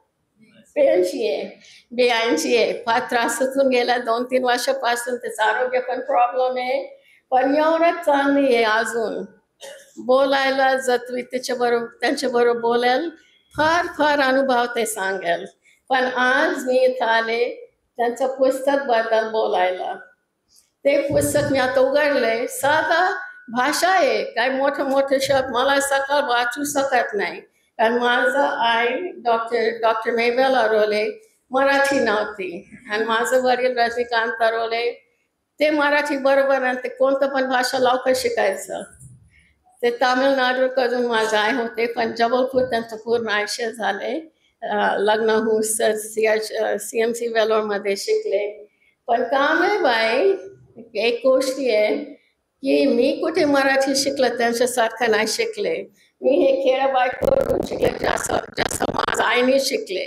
82 आहे, 82 आहे. फार त्रासातून गेला 2-3 वर्षापासून. त्याचं आरोग्य पण प्रॉब्लेम आहे, पण एवढं चांगली आहे. अजून बोलायला जर तुम्ही त्यांच्याबरोबर बोलाल फार फार अनुभव ते सांगेल. पण आज मी इथं आले त्यांचं पुस्तक बद्दल बोलायला. ते पुस्तक मी आता उघडलंय. साधा भाषा आहे, काय मोठे मोठे शब्द मला सकाळ वाचू शकत नाही, कारण माझं आई डॉक्टर मेबल अरोले मराठी नव्हती आणि माझं वडील रजनीकांत अरोले ते मराठी बरोबर आणि ते कोणतं पण भाषा लवकर शिकायचं. ते तामिळनाडूकडून माझे आई होते, पण जबलपूर त्यांचं पूर्ण आयुष्य झाले. लग्न होऊन CMC वेलोरमध्ये शिकले. पण कामेबाई एक गोष्टी आहे की मी कुठे मराठी शिकलं त्यांच्यासारखं नाही शिकले. मी हे खेड्याबाई करून शिकले, जास्त माझ्या आईने शिकले.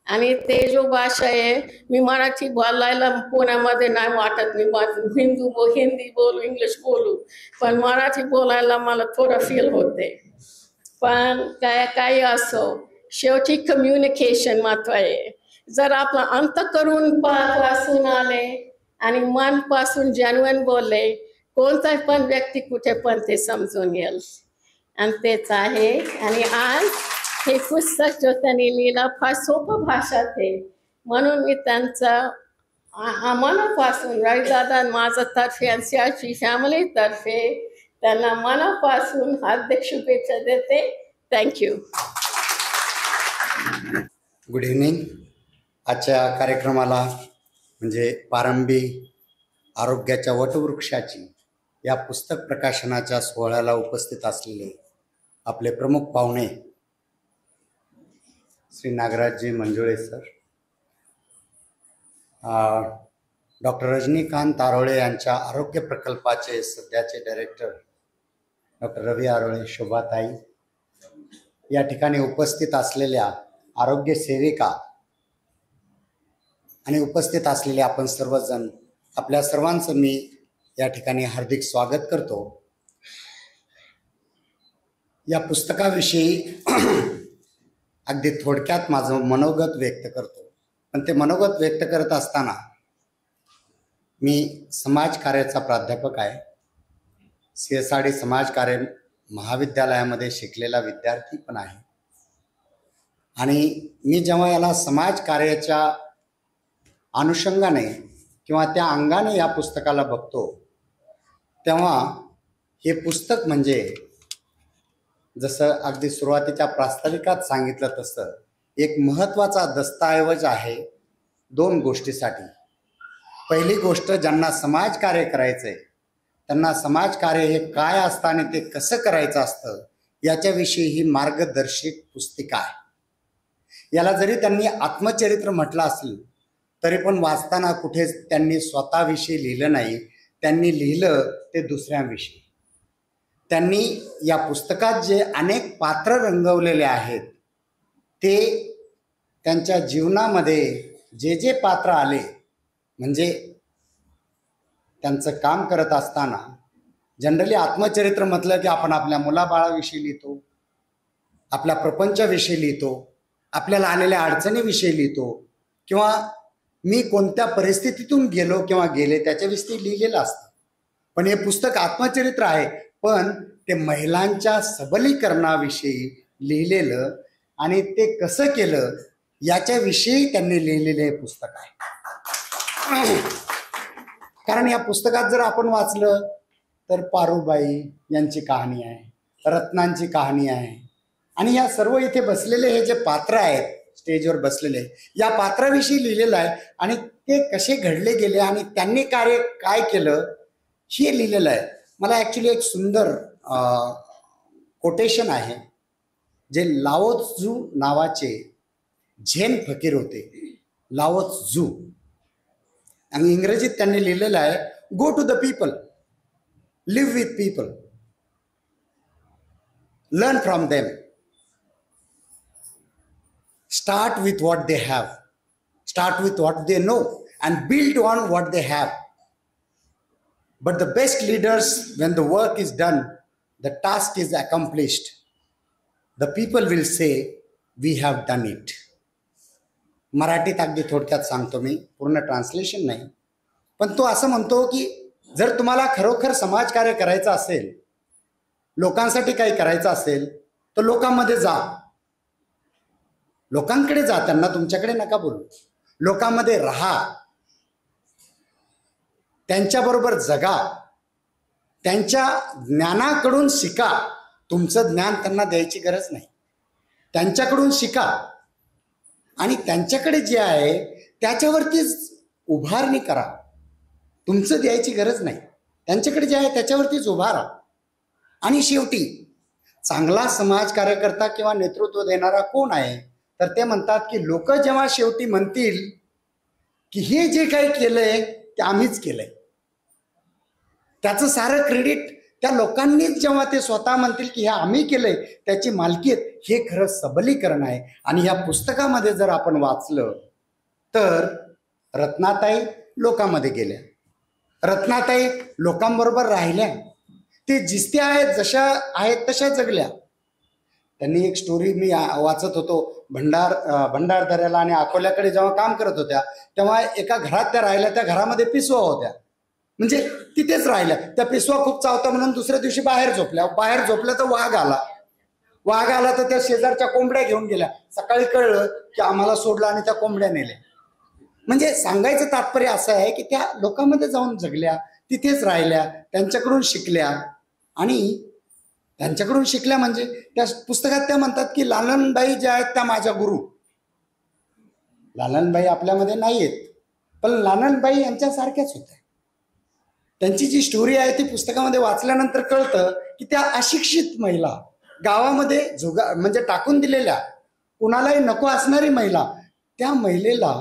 आणि ते जो भाषा आहे मी मराठी बोलायला पुण्यामध्ये नाही वाटत. मी हिंदी बोलू, इंग्लिश बोलू, पण मराठी बोलायला मला थोडं फील होते. पण काही असो, शेवटी कम्युनिकेशन महत्व आहे. जर आपला अंतःकरण पासून आले आणि मनपासून जेन्युइन बोलले, कोणता पण व्यक्ती कुठे पण ते समजून येईल. आणि तेच आहे. आणि आज हे पुस्तक जो त्यांनी लिहिलं फार सोपं भाषात आहे, म्हणून मी त्यांचं मनापासून रविदादा माझं तर्फे आणि CRP फॅमिली तर्फे त्यांना मनापासून हार्दिक शुभेच्छा देते. थँक्यू. Good evening. आजच्या कार्यक्रमाला म्हणजे प्रारंभी आरोग्याच्या वटवृक्षाची या पुस्तक प्रकाशनाच्या सोहळ्याला उपस्थित असलेले आपले प्रमुख पाहुणे श्री नागराजजी मंजुळे सर, डॉक्टर रजनीकांत आरोळे यांच्या आरोग्य प्रकल्पाचे सध्याचे डायरेक्टर डॉक्टर रवी आरोळे, शोभाताई, या ठिकाणी उपस्थित असलेल्या आरोग्य सेविका आणि उपस्थित असलेले आपण सर्वजण, आपल्या सर्वांचं मी या ठिकाणी हार्दिक स्वागत करतो. या पुस्तकाविषयी अगदी थोडक्यात माझं मनोगत व्यक्त करतो. पण ते मनोगत व्यक्त करत असताना मी समाजकार्याचा प्राध्यापक आहे. CSRD समाजकार्य महाविद्यालयामध्ये शिकलेला विद्यार्थी पण आहे. आणि मी जेव्हा याला समाजकार्याच्या अनुषंगाने किंवा त्या अंगाने या पुस्तकाला बघतो, तेव्हा हे पुस्तक म्हणजे जसं अगदी सुरुवातीच्या प्रास्ताविकात सांगितलं तसं एक महत्त्वाचा दस्तऐवज आहे 2 गोष्टीसाठी. पहिली गोष्ट, ज्यांना समाजकार्य करायचं आहे त्यांना समाजकार्य हे काय असतं आणि ते कसं करायचं असतं याच्याविषयी ही मार्गदर्शक पुस्तिका आहे. याला जरी त्यांनी आत्मचरित्र म्हटलं असेल तरी पण वाचताना कुठेच त्यांनी स्वतःविषयी लिहिलं नाही, त्यांनी लिहिलं ते दुसऱ्यांविषयी. त्यांनी या पुस्तकात जे अनेक पात्र रंगवलेले आहेत ते त्यांच्या जीवनामध्ये जे जे पात्र आले, म्हणजे त्यांचं काम करत असताना जनरली आत्मचरित्र म्हटलं की आपण आपल्या मुलाबाळाविषयी लिहितो, आपल्या प्रपंचाविषयी लिहितो, आपल्याला आलेल्या अडचणीविषयी लिहितो, किंवा मी कोणत्या परिस्थितीतून गेलो किंवा गेले त्याच्याविषयी लिहिलेलं असतं. पण हे पुस्तक आत्मचरित्र आहे, पण ते महिलांच्या सबलीकरणाविषयी लिहिलेलं आणि ते कसं केलं याच्याविषयी त्यांनी लिहिलेलं हे पुस्तक आहे. कारण या पुस्तकात जर आपण वाचलं तर पारूबाई यांची कहाणी आहे, रत्नांची कहाणी आहे, आणि या सर्व इथे बसलेले हे जे पात्र आहेत स्टेजवर बसलेले, या पात्राविषयी लिहिलेलं आहे आणि ते कसे घडले गेले आणि त्यांनी काय केलं हे लिहिलेलं आहे. मला ॲक्च्युली एक सुंदर कोटेशन आहे जे लाओ त्झू नावाचे झेन फकीर होते, लाओ त्झू, आणि इंग्रजीत त्यांनी लिहिलेलं आहे, go to the people, live with people, learn from them, start with what they have, start with what they know and build on what they have. But the best leaders, when the work is done, the task is accomplished, the people will say we have done it. मराठीत अगदी थोडक्यात सांगतो मी, पूर्ण translation नाही, पण तो असं म्हणतो की जर तुम्हाला खरोखर समाजकार्य करायचं असेल, लोकांसाठी काही करायचं असेल तर लोकांमध्ये जा, लोकांकडे जा, त्यांना तुमच्याकडे नका बोलू. लोकांमध्ये राहा, त्यांच्याबरोबर जगा, त्यांच्या ज्ञानाकडून शिका. तुमचं ज्ञान त्यांना द्यायची गरज नाही, त्यांच्याकडून शिका आणि त्यांच्याकडे जे आहे त्याच्यावरतीच उभारणी करा. तुमचं द्यायची गरज नाही, त्यांच्याकडे जे आहे त्याच्यावरतीच उभा राहा. आणि शेवटी चांगला समाज कार्यकर्ता किंवा नेतृत्व देणारा कोण आहे, तर ते म्हणतात की लोक जेव्हा शेवटी म्हणतील की हे जे काही केलंय ते आम्हीच केलंय, त्याचं सारं क्रेडिट त्या लोकांनीच जेव्हा ते स्वतः म्हणतील की हे आम्ही केलंय, त्याची मालकीत, हे खरं सबलीकरण आहे. आणि ह्या पुस्तकामध्ये जर आपण वाचलं तर रत्नाताई लोकांमध्ये गेल्या, रत्नाताई लोकांबरोबर राहिल्या, ते जिस्त्या आहेत जशा आहेत तशा जगल्या. त्यांनी एक स्टोरी मी वाचत होतो, भंडारदऱ्याला आणि अकोल्याकडे जेव्हा काम करत होत्या तेव्हा एका घरात त्या राहिल्या. त्या घरामध्ये पिसवा होत्या, म्हणजे तिथेच राहिल्या. त्या पिसवा खूप चावता म्हणून दुसऱ्या दिवशी बाहेर झोपल्या तर वाघ आला तर त्या शेजारच्या कोंबड्या घेऊन गेल्या. सकाळी कळलं की आम्हाला सोडलं आणि त्या कोंबड्या नेल्या. म्हणजे सांगायचं तात्पर्य असं आहे की त्या लोकांमध्ये जाऊन जगल्या, तिथेच राहिल्या, त्यांच्याकडून शिकल्या. आणि त्यांच्याकडून शिकल्या म्हणजे त्या पुस्तकात त्या म्हणतात की लालनबाई ज्या आहेत त्या माझ्या गुरु. लालनबाई आपल्यामध्ये नाही आहेत, पण लालनबाई यांच्यासारख्याच होत्या. त्यांची जी स्टोरी आहे ती पुस्तकामध्ये वाचल्यानंतर कळतं की त्या अशिक्षित महिला, गावामध्ये म्हणजे टाकून दिलेल्या, कुणालाही नको असणारी महिला, त्या महिलेला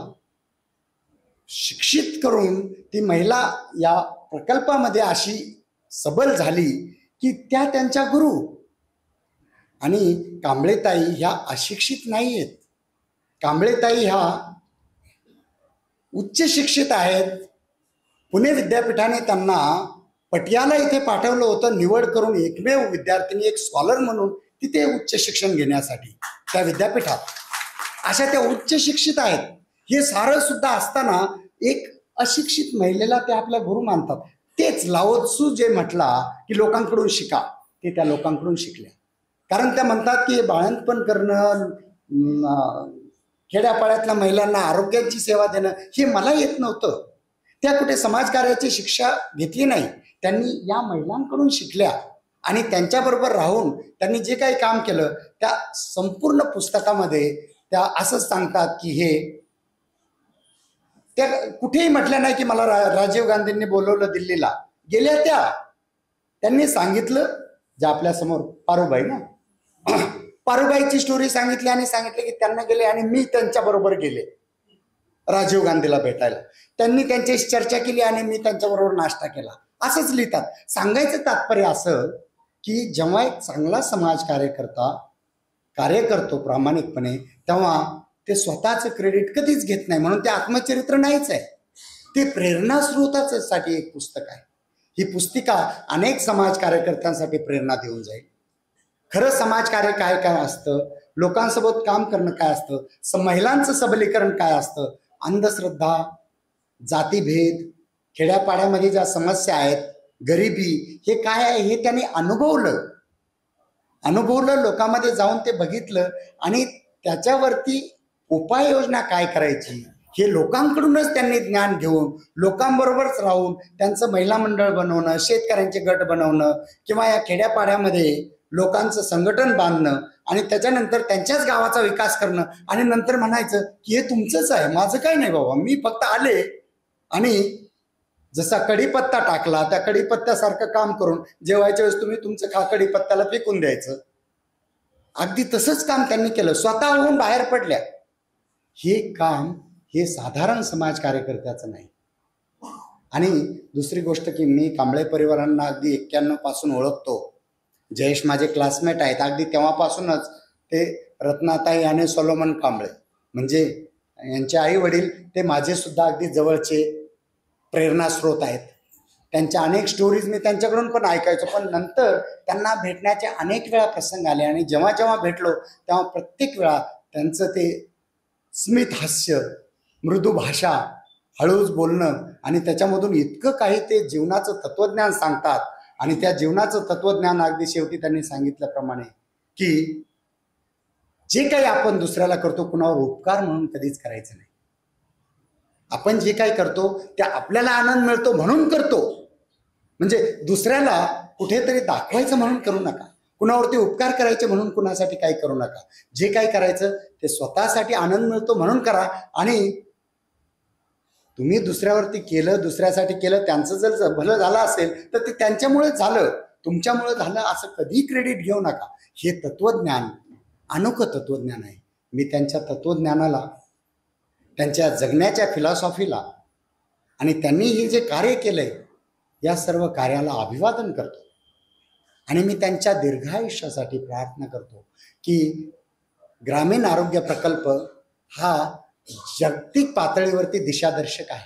शिक्षित करून ती महिला या प्रकल्पामध्ये अशी सबल झाली की त्या त्यांच्या गुरु. आणि कांबळेताई ह्या अशिक्षित नाही आहेत, कांबळेताई ह्या उच्च शिक्षित आहेत. पुणे विद्यापीठाने त्यांना पटियाला इथे पाठवलं होतं निवड करून, एकमेव विद्यार्थिनी, एक स्कॉलर म्हणून तिथे उच्च शिक्षण घेण्यासाठी त्या विद्यापीठात. अशा त्या उच्च शिक्षित आहेत. हे सारं सुद्धा असताना एक अशिक्षित महिलेला ते आपल्या गुरु मानतात. तेच लाओ त्सू जे म्हटला की लोकांकडून शिका, ते त्या लोकांकडून शिकल्या. कारण त्या म्हणतात की बाळंतपण करणं, खेड्यापाड्यातल्या महिलांना आरोग्याची सेवा देणं हे मला येत नव्हतं. त्या कुठे समाजकार्याची शिक्षा घेतली नाही, त्यांनी या महिलांकडून शिकल्या. आणि त्यांच्याबरोबर राहून त्यांनी जे काही काम केलं त्या संपूर्ण पुस्तकामध्ये त्या असंच सांगतात की हे, त्या कुठेही म्हटल्या नाही की मला राजीव गांधींनी बोलवलं दिल्लीला. गेल्या त्यांनी सांगितलं, जे आपल्या समोर पारुबाई ना, पारुबाईची स्टोरी सांगितली आणि सांगितले की त्यांना गेले आणि मी त्यांच्याबरोबर गेले राजीव गांधीला भेटायला. त्यांनी त्यांच्याशी चर्चा केली आणि मी त्यांच्याबरोबर नाश्ता केला, असंच लिहितात. सांगायचं तात्पर्य असं की जेव्हा एक चांगला समाज कार्यकर्ता कार्य करतो प्रामाणिकपणे, तेव्हा ते स्वतःचं क्रेडिट कधीच घेत नाही. म्हणून ते आत्मचरित्र नाहीच आहे, ते प्रेरणा स्रोतासाठी एक पुस्तक आहे. ही पुस्तिका अनेक समाज कार्यकर्त्यांसाठी प्रेरणा देऊन जाईल. खरं समाजकार्य काय काय असतं, लोकांसोबत काम करणं काय असतं, महिलांचं सबलीकरण काय असतं, अंधश्रद्धा, जातीभेद, खेड्यापाड्यामध्ये ज्या समस्या आहेत, गरिबी, हे काय आहे हे त्यांनी अनुभवलं. लोकांमध्ये जाऊन ते बघितलं आणि त्याच्यावरती उपाययोजना काय करायची हे लोकांकडूनच त्यांनी ज्ञान घेऊन, लोकांबरोबरच राहून त्यांचं महिला मंडळ बनवणं, शेतकऱ्यांचे गट बनवणं किंवा या खेड्यापाड्यामध्ये लोकांचं संघटन बांधणं आणि त्याच्यानंतर त्यांच्याच गावाचा विकास करणं आणि नंतर म्हणायचं की हे तुमचंच आहे, माझं काही नाही बाबा, मी फक्त आले आणि जसा कढीपत्ता टाकला त्या कढीपत्त्यासारखं काम करून जेवायच्या वेळेस तुम्ही तुमचं कढीपत्त्याला फेकून द्यायचं. अगदी तसंच काम त्यांनी केलं, स्वतःहून बाहेर पडल्या. हे काम हे साधारण समाज कार्यकर्त्याचं नाही. आणि दुसरी गोष्ट की मी कांबळे परिवारांना अगदी 91 पासून ओळखतो. जयेश माझे क्लासमेट आहेत, अगदी तेव्हापासूनच ते रत्नाताई आणि सोलोमन कांबळे म्हणजे यांचे आई वडील ते माझे सुद्धा अगदी जवळचे प्रेरणा स्रोत आहेत. त्यांच्या अनेक स्टोरीज मी त्यांच्याकडून पण ऐकायचो, पण नंतर त्यांना भेटण्याचे अनेक वेळा प्रसंग आले आणि जेव्हा जेव्हा भेटलो तेव्हा प्रत्येक वेळा त्यांचं ते स्मित हास्य, मृदू भाषा, हळूच बोलणं आणि त्याच्यामधून इतकं काही ते जीवनाचं तत्वज्ञान सांगतात. आणि त्या जीवनाचं तत्वज्ञान अगदी शेवटी त्यांनी सांगितल्याप्रमाणे की जे काही आपण दुसऱ्याला करतो कुणावर उपकार म्हणून कधीच करायचं नाही. आपण जे काही करतो ते आपल्याला आनंद मिळतो म्हणून करतो, म्हणजे दुसऱ्याला कुठेतरी दाखवायचं म्हणून करू नका. कुणावरती उपकार करायचे म्हणून कुणासाठी काही करू नका. जे काही करायचं ते स्वतःसाठी आनंद मिळतो म्हणून करा. आणि तुम्ही दुसऱ्यावरती केलं, दुसऱ्यासाठी केलं, त्यांचं जर भलं झालं असेल तर ते त्यांच्यामुळेच झालं, तुमच्यामुळे झालं असं कधी क्रेडिट घेऊ नका. हे तत्वज्ञान अनोखं तत्वज्ञान आहे. मी त्यांच्या तत्वज्ञानाला, त्यांच्या जगण्याच्या फिलॉसॉफीला आणि त्यांनी हे जे कार्य केलंय या सर्व कार्याला अभिवादन करतो. आणि मी त्यांच्या दीर्घायुष्यासाठी प्रार्थना करतो की ग्रामीण आरोग्य प्रकल्प हा जागतिक पातळीवरती दिशादर्शक आहे.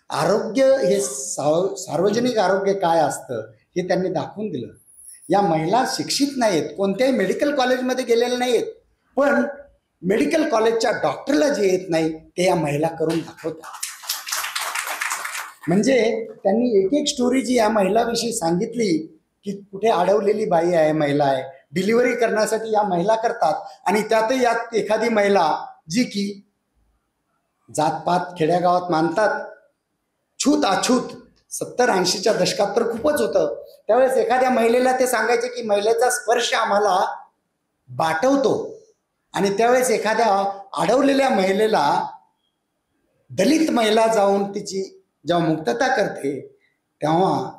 आरोग्य हे सार्वजनिक आरोग्य काय असतं हे त्यांनी दाखवून दिलं. या महिला शिक्षित नाहीत, कोणत्याही मेडिकल कॉलेजमध्ये गेलेल्या नाहीत, पण मेडिकल कॉलेजच्या डॉक्टरला जे येत नाही ते या महिला करून दाखवतात. म्हणजे त्यांनी एक एक स्टोरी जी या महिलाविषयी सांगितली की कुठे अडवलेली बाई आहे, महिला आहे, डिलिव्हरी करण्यासाठी या महिला करतात. आणि त्यातही यात एखादी महिला जी की जातपात खेड्यागावात मानतात, छूत अछूत 70-80च्या दशकात तर खूपच होतं. त्यावेळेस एखाद्या महिलेला ते सांगायचे की महिलेचा स्पर्श आम्हाला बाटवतो. आणि त्यावेळेस एखाद्या अडवलेल्या महिलेला दलित महिला जाऊन तिची जेव्हा मुक्तता करते तेव्हा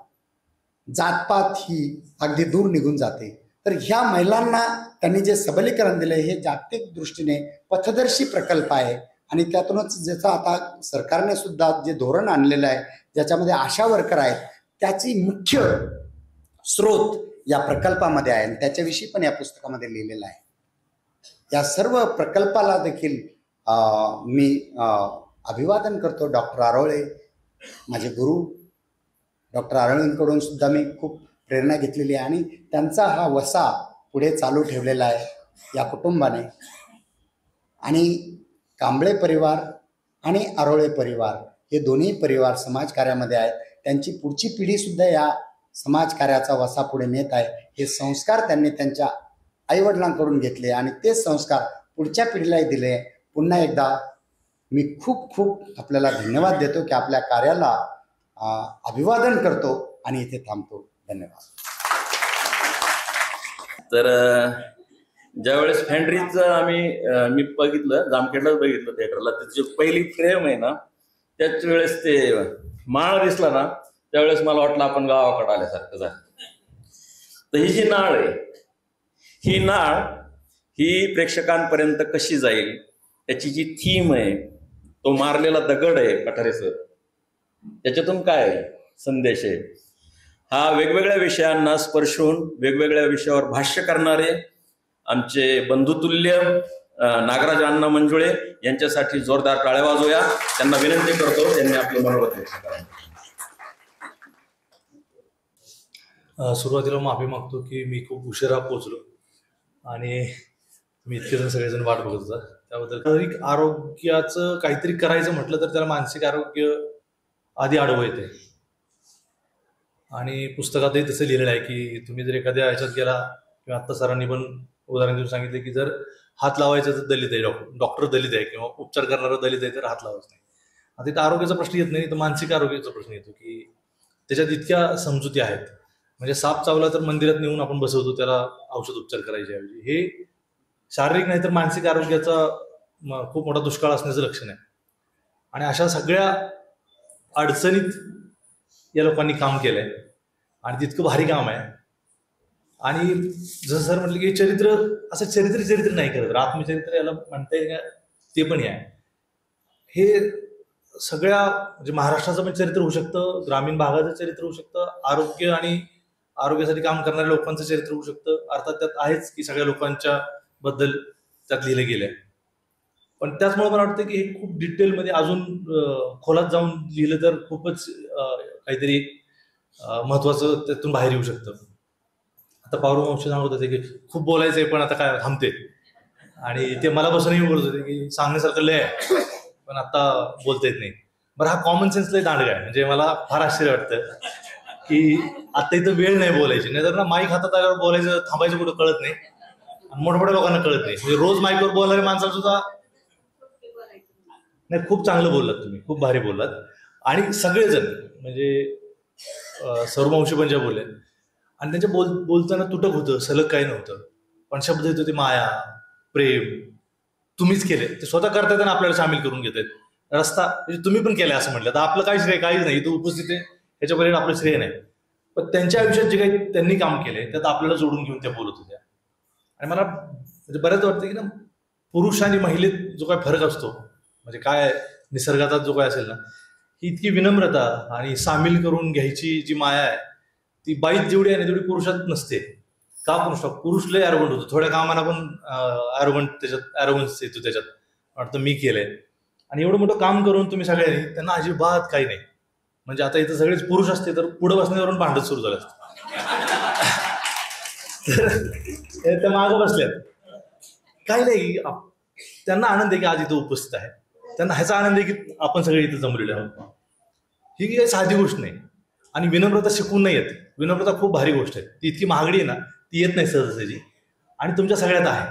जातपात ही अगदी दूर निघून जाते. तर ह्या महिलांना त्यांनी जे सबलीकरण दिले हे जागतिक दृष्टीने पथदर्शी प्रकल्प आहे. आणि त्यातूनच ज्याचं आता सरकारने सुद्धा जे धोरण आणलेलं आहे, ज्याच्यामध्ये आशा वर्कर आहेत, त्याची मुख्य स्रोत या प्रकल्पामध्ये आहे. आणि त्याच्याविषयी पण या पुस्तकामध्ये लिहिलेलं आहे. या सर्व प्रकल्पाला देखील मी अभिवादन करतो. डॉक्टर आरोळे माझे गुरु, डॉक्टर आरोळेंकडून सुद्धा मी खूप प्रेरणा घेतलेली आहे. आणि त्यांचा हा वसा पुढे चालू ठेवलेला आहे या कुटुंबाने. आणि कांबळे परिवार आणि आरोळे परिवार हे दोन्ही परिवार समाजकार्यामध्ये आहेत. त्यांची पुढची पिढीसुद्धा या समाजकार्याचा वसा पुढे नेत आहे. हे संस्कार त्यांनी त्यांच्या आईवडिलांकडून घेतले आणि ते संस्कार पुढच्या पिढीलाही दिले. पुन्हा एकदा मी खूप खूप आपल्याला धन्यवाद देतो की आपल्या कार्याला अभिवादन करतो आणि इथे थांबतो. धन्यवाद. तर ज्यावेळेस फॅन्ड्रीचं मी बघितलं, जामखेडलाच बघितलं थिएटरला, त्याची पहिली फ्रेम आहे ना, त्याच वेळेस ते माळ दिसला ना, त्यावेळेस मला वाटलं आपण गावाकडे आल्यासारखं झालं. तर ही जी नाळ आहे, ही नाळ ही प्रेक्षकांपर्यंत कशी जाईल, त्याची जी थीम आहे, तो मारलेला दगड आहे पठारे सर, त्याच्यातून काय संदेश आहे, हा वेगवेगळ्या विषयांना स्पर्शून वेगवेगळ्या विषयावर भाष्य करणारे आमचे बंधुतुल्य नागराज अण्णा मंजुळे यांच्यासाठी जोरदार टाळ्या वाजवूया. त्यांना विनंती करतो त्यांनी आपलं मनोगत व्यक्त करावं. सुरुवातीला माफी मागतो की मी खूप उशिरा पोहोचलो आणि मी इतके जण सगळेजण वाट बघत होता. त्याबद्दल शारीरिक आरोग्याचं काहीतरी करायचं म्हटलं तर त्याला मानसिक आरोग्य आधी आडवं येते. आणि पुस्तकातही तसं लिहिलेलं आहे की तुम्ही जर एखाद्या ह्याच्यात गेला, किंवा आत्ता सरांनी पण उदाहरण देऊन सांगितले की जर हात लावायचं तर दलित आहे, डॉक्टर दलित आहे किंवा उपचार करणारा दलित आहे तर हात लावायचं नाही. आता इथं आरोग्याचा प्रश्न येत नाही, तर मानसिक आरोग्याचा प्रश्न येतो की त्याच्यात इतक्या समजुती आहेत. म्हणजे साप चावला तर मंदिरात नेऊन आपण बसवतो त्याला औषध उपचार करायच्या ऐवजी, हे शारीरिक नाही तर मानसिक आरोग्याचा खूप मोठा दुष्काळ असण्याचं लक्षण आहे. आणि अशा सगळ्या अडचणीत या लोकांनी काम केलंय आणि तितकं भारी काम आहे. आणि जसं सर म्हटलं की चरित्र असं चरित्र नाही करत, आत्मचरित्र याला म्हणता येईल का ते पण आहे. हे सगळ्या म्हणजे महाराष्ट्राचं पण चरित्र होऊ शकतं, ग्रामीण भागाचं चरित्र होऊ शकतं, आरोग्य आणि आरोग्यासाठी काम करणाऱ्या लोकांचं चरित्र होऊ शकतं. अर्थात त्यात आहेच की सगळ्या लोकांच्या बद्दल त्यात लिहिलं गेलंय. पण त्याचमुळे मला वाटतं की हे खूप डिटेलमध्ये अजून खोलात जाऊन लिहिलं तर खूपच काहीतरी महत्वाचं त्यातून बाहेर येऊ शकतं. आता पावरवंशी सांगत होते की खूप बोलायचंय पण आता काय थांबते, आणि ते मला बसूनही बोलत होते की सांगण्यासारखं लय आहे पण आता बोलता येत नाही. बरं, हा कॉमन सेन्स लय दांडगा आहे. म्हणजे मला फार आश्चर्य वाटतं की आता इथं वेळ नाही बोलायची, नाही तर ना माईक हातात आल्यावर बोलायचं थांबायचं कुठं कळत नाही. मोठमोठ्या लोकांना कळत नाही. म्हणजे रोज माईकवर बोलणाऱ्या माणसाला सुद्धा नाही. खूप चांगलं बोललात तुम्ही, खूप भारी बोललात. आणि सगळेजण म्हणजे सर्वमावशी पण ज्या बोलल्या आणि त्यांच्या बोलताना तुटक होतं, सलग काही नव्हतं, पण शब्द येत होते माया, प्रेम, तुम्हीच केले. ते स्वतः करतात आणि आपल्याला सामील करून घेतात. रस्ता म्हणजे तुम्ही पण केलाय असं म्हटलं तर आपलं काही श्रेय काहीच नाही, तो उपस्थित आहे याच्या पलीकडे आपलं श्रेय नाही. पण त्यांच्या आयुष्यात जे काही त्यांनी काम केले त्यात आपल्याला जोडून घेऊन त्या बोलत होत्या. आणि मला म्हणजे बऱ्याच वाटतं की ना, पुरुष आणि महिलेत जो काही फरक असतो म्हणजे काय निसर्गाचा जो काय असेल ना, ही इतकी विनम्रता आणि सामील करून घ्यायची जी माया आहे ती बाईत जेवढी आहे ना तेवढी पुरुषात नसते. का पुरुष लय ॲरोगंट होतो, थोड्या कामाला पण ॲरोगन्स येतो त्याच्यात, वाटतं मी केलंय. आणि एवढं मोठं काम करून तुम्ही सगळ्यांनी त्यांना अजिबात काही नाही. म्हणजे आता इथं सगळेच पुरुष असते तर पुढे बसण्यावरून भांडत सुरू झालं असतं. तर त्या मागं बसल्यात काही नाही, त्यांना आनंद आहे की आज इथं उपस्थित आहे, त्यांना ह्याचा आनंद आहे की आपण सगळे इथं जमलेले आहोत. ही काही साधी गोष्ट नाही. आणि विनम्रता शिकून नाही येत. विनम्रता खूप भारी गोष्ट आहे, ती इतकी महागडी आहे ना, ती येत नाही सहजासहजी. आणि तुमच्या सगळ्यात आहे.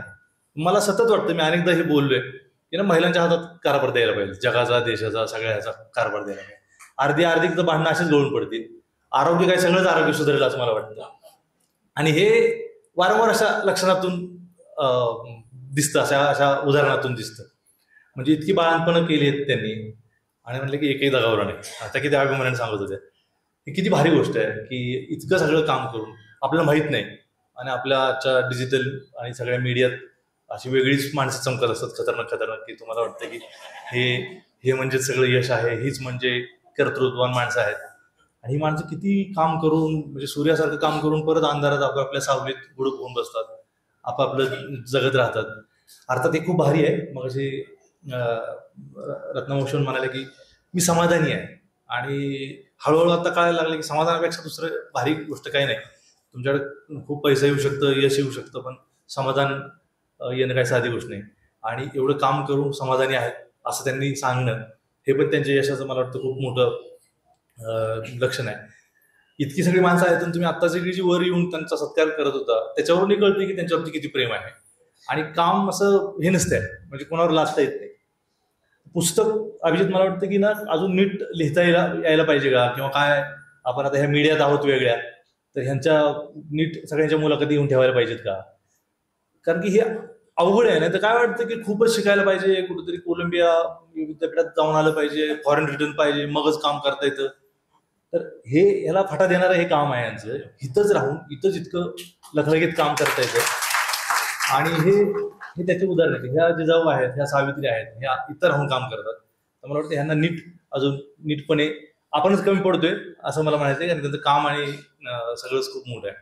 मला सतत वाटतं, मी अनेकदा हे बोललोय की ना, महिलांच्या हातात कारभार द्यायला पाहिजे, जगाचा, देशाचा, सगळ्याचा कारभार द्यायला पाहिजे. अर्धी तर भांडणं असेच गळून पडतील. आरोग्य काय सगळंच आरोग्य सुधारेल असं मला वाटतं. आणि हे वारंवार अशा लक्षणातून दिसतं, अशा उदाहरणातून दिसतं. म्हणजे इतकी बाळणपणं केली आहेत त्यांनी आणि म्हणलं की एकही दगावला नाही. आता किती अभिमानाने सांगत होते. ही किती भारी गोष्ट आहे की इतकं सगळं काम करून आपल्याला माहीत नाही आणि आपल्या आजच्या डिजिटल आणि सगळ्या मीडियात अशी वेगळीच माणसं चमकत असतात, खतरनाक की तुम्हाला वाटतं की हे म्हणजे सगळं यश आहे, हीच म्हणजे कर्तृत्ववान माणसं आहेत. आणि ही माणसं किती काम करून म्हणजे सूर्यासारखं काम करून परत अंधारात आपापल्या सावलीत बुडूक होऊन बसतात, आपापलं जगत राहतात. अर्थात हे खूप भारी आहे. मग अशी रत्नाभूषण म्हणाले की मी समाधानी आहे. आणि हळूहळू आता कळायला लागलं की समाधानापेक्षा दुसरं भारी गोष्ट काही नाही. तुमच्याकडे खूप पैसा येऊ शकतं, यश येऊ शकतं, पण समाधान येणं काही साधी गोष्ट नाही. आणि एवढं काम करून समाधानी आहेत असं त्यांनी सांगणं, हे पण त्यांच्या यशाचं मला वाटतं खूप मोठं लक्षण आहे. इतकी सगळी माणसं आहेत आणि तुम्ही आत्ता सगळी जी वर येऊन त्यांचा सत्कार करत होता त्याच्यावरूनही कळते की त्यांच्यावरती किती प्रेम आहे. आणि काम असं हे नसतंय म्हणजे कोणावर लादता येत नाही. पुस्तक अभिजित मला वाटतं की ना अजून नीट लिहिता यायला पाहिजे का, किंवा काय आपण आता ह्या मीडियात आहोत वेगळ्या, तर ह्यांच्या नीट सगळ्यांच्या मुलाखती येऊन ठेवायला पाहिजेत का. कारण की हे अवघड आहे. नाही तर काय वाटतं की खूपच शिकायला पाहिजे, कुठेतरी कोलंबिया विद्यापीठात जाऊन आलं पाहिजे, फॉरेन रिटर्न पाहिजे, मगच काम करता येतं. तर ह्याला फाटा देणारं हे काम आहे यांचं. इथंच राहून इथंच इतकं लखलखीत काम करता येतं. आणि हे त्याचे उदाहरण आहेत. ह्या जिजाऊ आहेत, ह्या सावित्री आहेत, ह्या इतर राहून काम करतात. तर मला वाटतं ह्यांना अजून नीटपणे आपणच कमी पडतोय असं मला म्हणायचं आहे. कारण त्यांचं काम आणि सगळंच खूप मोठं आहे.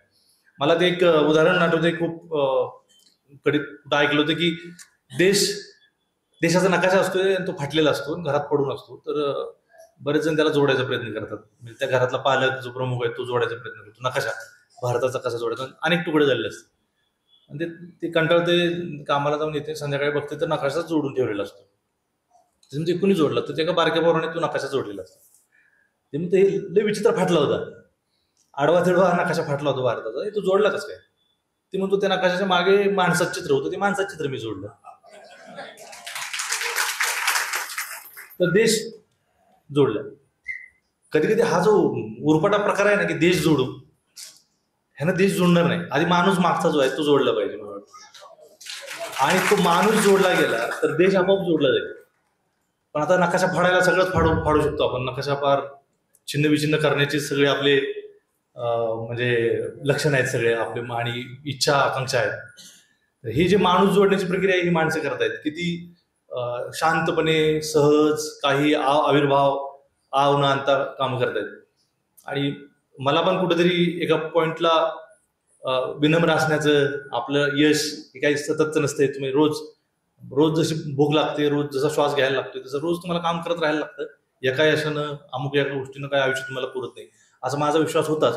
मला ते एक उदाहरण आठवतंय, खूप कुठं ऐकलं होतं की देशाचा नकाशा असतोय आणि तो फाटलेला असतो, घरात पडून असतो. तर बरेच जण त्याला जोडायचा प्रयत्न करतात. म्हणजे त्या घरातला पालक जो प्रमुख आहे तो जोडायचा प्रयत्न करतो. नकाशा भारताचा कसा जोडायचा, अनेक तुकडे झालेले असतात. आणि ते कंटाळते, कामाला जाऊन येते, संध्याकाळी बघते तर नकाशाच जोडून ठेवलेला असतो. म्हणजे कुणी जोडला तर एका बारक्या पोराने तो नकाशा जोडलेला असतो. ते मग ते लय विचित्र फाटला होता, आडवा तिडवा नकाशा फाटला होता भारताचा. तो जोडला कसं काय. ते म्हणतो त्या नकाशाच्या मागे माणसाचं चित्र होतं, ते माणसाचं चित्र मी जोडलं. तर देश जोडला. कधी कधी हा जो उरपाटा प्रकार आहे ना की देश जोडू, ह्यानं देश जोडणार नाही. आधी माणूस मागचा जो आहे तो जोडला पाहिजे मला वाटतं. आणि तो माणूस जोडला गेला तर देश आपोआप जोडला जाईल. पण आता नकाशा फाडायला सगळंच फाडू शकतो आपण. नकाशा फार छिन्न विछिन्न करण्याचे सगळे आपले म्हणजे लक्षण आहेत सगळे आपले, आणि इच्छा आकांक्षा आहेत. ही जे माणूस जोडण्याची प्रक्रिया ही माणसं करतायत किती शांतपणे, सहज, काही आविर्भाव न आणता काम करतायत. आणि मला पण कुठेतरी एका पॉइंटला विनम्र असण्याचं, आपलं यश हे काही सततचं नसतंय. तुम्ही रोज जशी भूक लागते, रोज जसा श्वास घ्यायला लागतोय, तसं रोज तुम्हाला काम करत राहायला लागतं. एका यशानं अमुक एका गोष्टीनं काय आयुष्य तुम्हाला पुरत नाही असा माझा विश्वास होताच.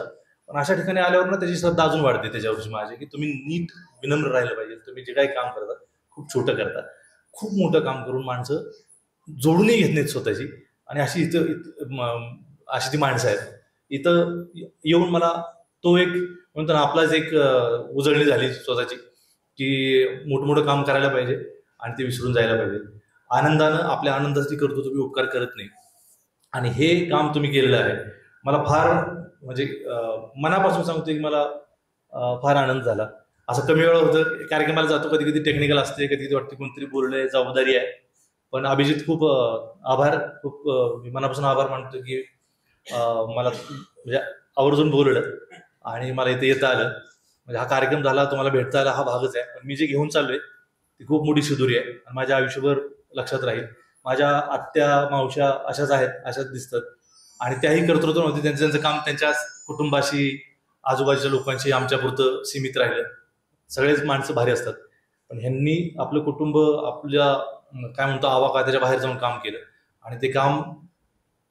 पण अशा ठिकाणी आल्यावर ना त्याची श्रद्धा अजून वाढते त्याच्यावरची माझी, की तुम्ही नीट विनम्र राहिलं पाहिजे. तुम्ही जे काही काम करता खूप छोटं करता, खूप मोठं काम करून माणसं जोडूनही घेत नाहीत स्वतःची. आणि अशी ती माणसं आहेत. इथं येऊन मला तो एक म्हणतो ना आपलाच एक उजळणी झाली स्वतःची. की मोठमोठं काम करायला पाहिजे आणि ते विसरून जायला पाहिजे. आनंदानं आपल्या आनंदासाठी करतो, तुम्ही उपकार करत नाही. आणि हे काम तुम्ही केलेलं आहे. मला फार म्हणजे मनापासून सांगतो की मला फार आनंद झाला. असं कमी वेळा होतं, कार्यक्रमाला जातो, कधी कधी टेक्निकल असते, कधी कधी वाटते कोणतरी बोलणं जबाबदारी आहे. पण अभिजित खूप आभार, खूप मनापासून आभार मानतो की मला म्हणजे आवर्जून बोलवलं आणि मला इथे येता आलं. म्हणजे हा कार्यक्रम झाला, तुम्हाला भेटता आला, हा भागच आहे. पण मी जे घेऊन चाललोय ती खूप मोठी शिदोरी आहे आणि माझ्या आयुष्यभर लक्षात राहील. माझ्या आत्या मावश्या अशाच आहेत, अशाच दिसतात आणि त्याही कर्तृत्व नव्हते. त्यांचं काम त्यांच्या कुटुंबाशी, आजूबाजूच्या लोकांशी आमच्यापुरतं सीमित राहिलं. सगळेच माणसं भारी असतात, पण ह्यांनी आपलं कुटुंब, आपल्या काय म्हणतो आवाका, त्याच्या बाहेर जाऊन काम केलं आणि ते काम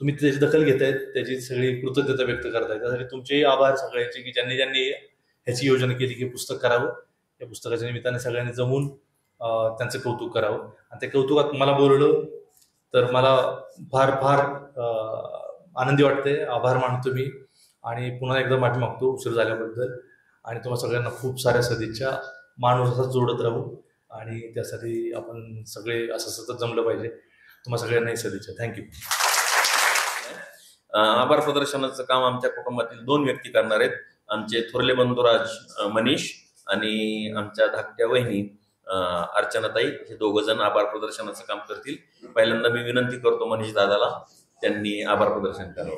तुम्ही त्याची दखल घेतायत, त्याची सगळी कृतज्ञता व्यक्त करतायत. त्यासाठी तुमचेही आभार सगळ्यांचे की ज्यांनी ज्यांनी ह्याची योजना केली की पुस्तक करावं. या पुस्तकाच्या निमित्ताने सगळ्यांनी जमून त्यांचं कौतुक करावं आणि त्या कौतुकात मला बोलवलं तर मला फार फार आनंदी वाटते. आभार मानतो मी आणि पुन्हा एकदा माफी मागतो उशीर झाल्याबद्दल. आणि तुम्हाला सगळ्यांना खूप साऱ्या सदिच्छा. माणूस असाच जोडत राहू आणि त्यासाठी आपण सगळे असं सतत जमलं पाहिजे. तुम्हाला सगळ्यांनाही सदिच्छा. थँक्यू. आभार प्रदर्शनाचं काम आमच्या कुटुंबातील 2 व्यक्ती करणार आहेत. आमचे थोरले बंधुराज मनीष आणि आमच्या धाकट्या वहिनी अर्चनाताई, हे 2 जण आभार प्रदर्शनाचं काम करतील. पहिल्यांदा मी विनंती करतो मनीष दादाला त्यांनी आभार प्रदर्शन करावं.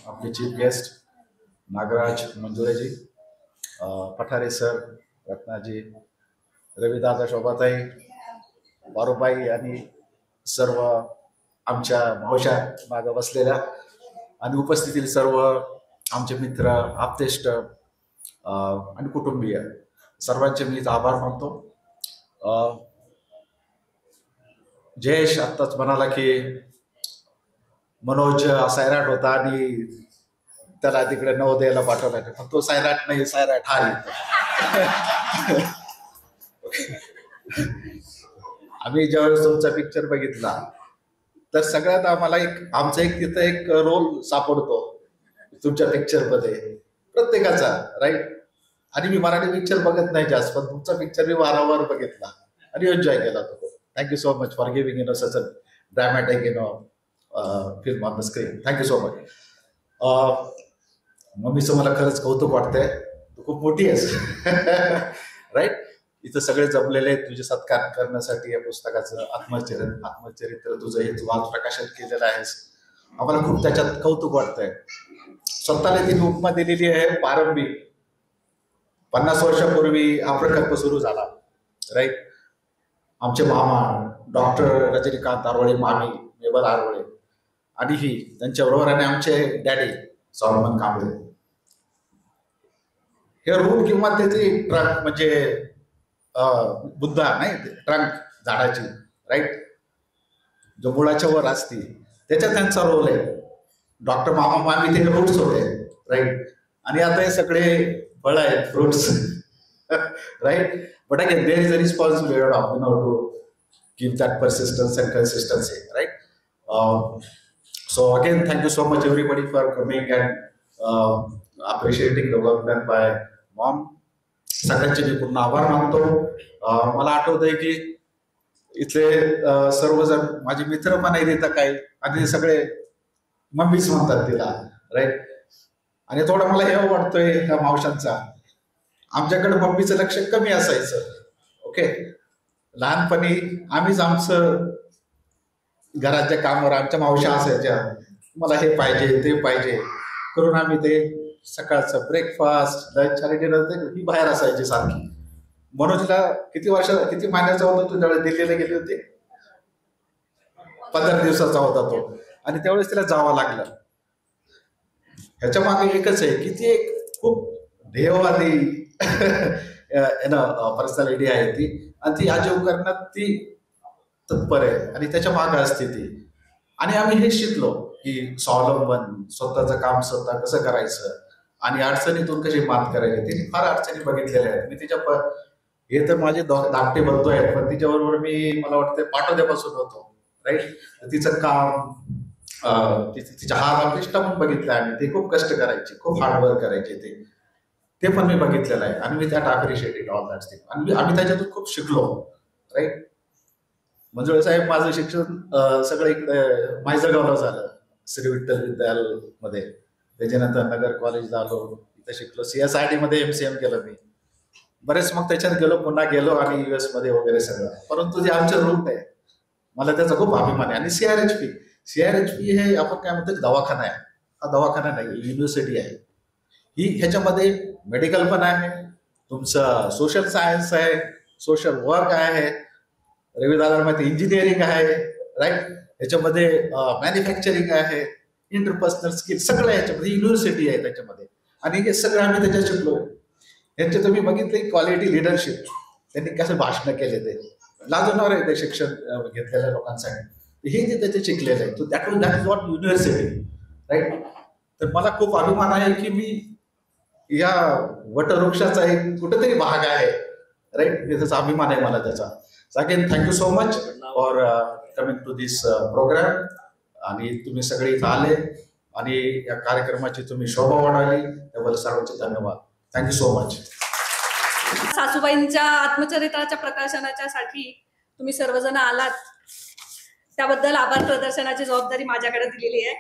आपले चीफ गेस्ट नागराज मंजुळेजी, पठारे सर, रत्नाजी, रविदादा, शोभाताई, बारूबाई आणि सर्व आमच्या मावश्या मागं बसलेल्या आणि उपस्थितीतील सर्व आमचे मित्र, आप्तेष्ट आणि कुटुंबीय सर्वांचे मी आभार मानतो. जयेश आत्ताच म्हणाला की मनोज सायराट होता आणि त्याला तिकडे नवोदयाला पाठवला, पण तो सायराट नाही, सायराट हा. आम्ही ज्यावेळेस तुमचा पिक्चर बघितला तर सगळ्यात आम्हाला आमचा तिथं एक रोल सापडतो तुमच्या पिक्चर मध्ये प्रत्येकाचा, राईट. आणि मी मराठी पिक्चर बघत नाही जास्त, पण तुमचा पिक्चर मी वारंवार बघितला आणि एन्जॉय केला तो. Thank you so much for giving such a dramatic film on the screen. Thank you so much. मम्मीचं मला खरंच कौतुक वाटतंय, तू खूप मोठी आहेस. राईट. इथं सगळे जमलेले आहेत तुझे सत्कार करण्यासाठी. या पुस्तकाचं आत्मचरित्र तुझं हे तू आज प्रकाशित केलेलं आहेस, आम्हाला खूप त्याच्यात कौतुक वाटतंय. स्वतःला ती उपमा दिलेली आहे प्रारंभी. 50 वर्षापूर्वी हा प्रकल्प सुरू झाला, राईट. आमचे मामा डॉक्टर रजनीकांत आरोळे, मामी मेबल आरोळे आणि ही त्यांच्याबरोबर आणि आमचे डॅडी सॉलमन कांबळे. हे रूट किंवा त्याची ट्रंक म्हणजे बुद्धा नाही, ट्रंक झाडाची, राईट, जो मुळाच्या वर असते त्याच्यात त्यांचा रोल आहे. डॉक्टर मामा मामी ते रूट्स होते, राईट. आणि आता हे सगळे फळ आहेत, fruits, right. But again there is a responsibility of to keep that persistence and consistency, right? So again, thank you so much everybody for coming and appreciating the work done by mom. सगळ्यांचे मी पूर्ण आभार मानतो. मला आठवत आहे की इथले सर्वजण माझे मित्र पण आहेत इथं काही, आणि सगळे मम्मीच म्हणतात तिला, राईट. आणि थोडं मला हे वाटतोय ह्या मावशांचा, आमच्याकडे मम्मीचं लक्ष कमी असायचं. ओके. लहानपणी आम्हीच आमचं घराच्या कामावर आमच्या मावशा असायच्या, मला हे पाहिजे ते पाहिजे, करून आम्ही ते सकाळचं ब्रेकफास्ट लंच आणि डिनर ही बाहेर असायची सारखी. मनोजला किती महिन्याचा होता तो त्यावेळेस दिल्लीला गेले होते? 15 दिवसाचा होता तो, आणि त्यावेळेस तिला जावं लागलं. ह्याच्या मागे एकच आहे की ती एक खूप ध्येयवादी पर्सनॅलिटी आहे ती, आणि ती अचीव करण्यात ती तत्पर आहे आणि त्याच्या मागे असते ती. आणि आम्ही हे शिकलो की स्वावलंबन, स्वतःचं काम स्वतः कसं करायचं आणि अडचणीतून कशी मात करायची. तिने फार अडचणी बघितलेल्या आहेत. मी तिच्या हे तर माझे धाकटे बंधू आहेत, पण तिच्याबरोबर मला वाटतं पाठोद्यापासून होतो, राईट. तिचं काम, तिच्या हार अपेक्षा पण बघितलं आम्ही. ते खूप कष्ट करायचे, खूप हार्डवर्क करायचे ते पण मी बघितलेलं आहे, आणि मी त्यात अप्रिशिएटेड ऑल दॅट थिंग. आणि आम्ही त्याच्यातून खूप शिकलो, राईट. मंजुळे साहेब माझं शिक्षण सगळं इकडे मायजगावला झालं, श्री विठ्ठल विद्यालयामध्ये. त्याच्यानंतर नगर कॉलेजला आलो, तिथे शिकलो. CSIT मध्ये MCM केलं मी बरेच. मग त्याच्यात गेलो, पुन्हा गेलो आणि US मध्ये वगैरे सगळं. परंतु जे आमचं रूट आहे मला त्याचा खूप अभिमान आहे. आणि CRHP हे आपण काय म्हणतो दवाखाना आहे. हा दवाखाना नाही, युनिव्हर्सिटी आहे ही. ह्याच्यामध्ये मेडिकल पण आहे, तुमचं सोशल सायन्स आहे, सोशल वर्क आहे, रविदादा माहिती इंजिनिअरिंग आहे, राईट. ह्याच्यामध्ये मॅन्युफॅक्चरिंग आहे, इंटरपर्सनल स्किल सगळं ह्याच्यामध्ये युनिव्हर्सिटी आहे त्याच्यामध्ये. आणि हे सगळं आम्ही त्याच्यात शिकलो. यांचे तुम्ही बघितले क्वालिटी लिडरशिप, त्यांनी कसं भाषण केले ते लाजवणार आहे ते शिक्षण घेतलेल्या लोकांसाठी. हे जे त्याचे शिकलेलं आहे, that is not university, right. तर मला खूप अभिमान आहे की मी या वटवृक्षाचा एक कुठेतरी भाग आहे, राईट. त्याचा अभिमान आहे मला त्याचा. Again thank you so much for coming to this program. आणि तुम्ही सगळे इथं आले आणि या कार्यक्रमाची तुम्ही शोभा वाढवली, त्याबद्दल सर्वांचे धन्यवाद. Thank you so much. सासूबाईंच्या आत्मचरित्राच्या प्रकाशनाच्या साठी तुम्ही सर्वजण आलात, त्याबद्दल आभार प्रदर्शनाची जबाबदारी माझ्याकडे दिलेली आहे.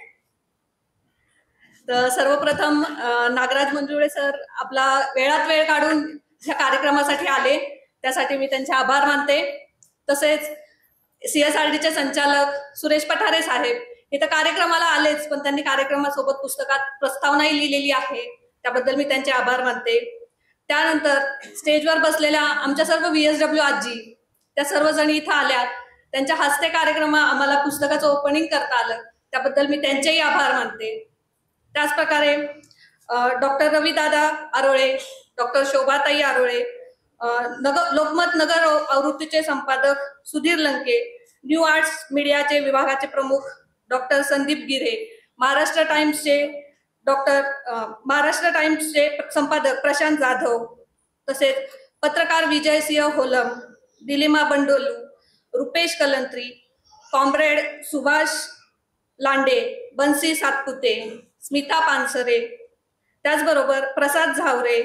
तर सर्वप्रथम नागराज मंजुळे सर आपला वेळात वेळ काढून ह्या कार्यक्रमासाठी आले, त्यासाठी मी त्यांचे आभार मानते. तसेच CSRDचे संचालक सुरेश पठारे साहेब हे तर कार्यक्रमाला आलेच, पण त्यांनी कार्यक्रमासोबत पुस्तकात प्रस्तावनाही लिहिलेली आहे, त्याबद्दल मी त्यांचे आभार मानते. त्यानंतर स्टेजवर बसलेल्या आमच्या सर्व VSW आजी, त्या सर्वजणी इथं आल्या, त्यांच्या हस्ते कार्यक्रम आम्हाला पुस्तकाचं ओपनिंग करता आलं, त्याबद्दल मी त्यांचेही आभार मानते. त्याचप्रकारे डॉक्टर रविदादा आरोळे, डॉक्टर शोभाताई आरोळे, लोकमत नगर आवृत्तीचे संपादक सुधीर लंके, न्यू आर्ट्स मीडियाचे विभागाचे प्रमुख डॉक्टर संदीप गिरे, महाराष्ट्र टाइम्सचे संपादक प्रशांत जाधव, तसेच पत्रकार विजय सिंह होलम, दिलिमा बंडोलू, रुपेश कलंत्री, कॉम्रेड सुभाष लांडे, बन्सी सातपुते, स्मिता पानसरे, त्याचबरोबर प्रसाद झावरे,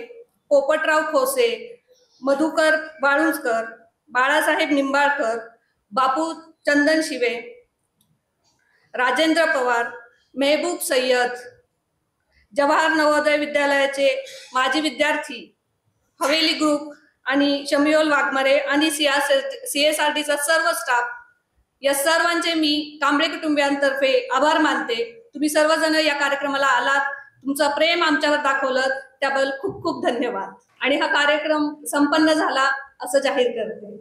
पोपटराव खोसे, मधुकर वाळुंजकर, बाळासाहेब निंबाळकर, बापू चंदन शिवे, राजेंद्र पवार, मेहबूब सय्यद, जवाहर नवोदय विद्यालयाचे माजी विद्यार्थी, हवेली ग्रुप आणि शमियोल वाघमारे आणि CSRDचा सर्व स्टाफ, या सर्वांचे मी कांबळे कुटुंबियांतर्फे आभार मानते. तुम्ही सर्वजण या कार्यक्रमाला आलात, तुमचं प्रेम आमच्यावर दाखवलं, त्याबद्दल खूप खूप धन्यवाद. आणि हा कार्यक्रम संपन्न झाला असं जाहीर करते.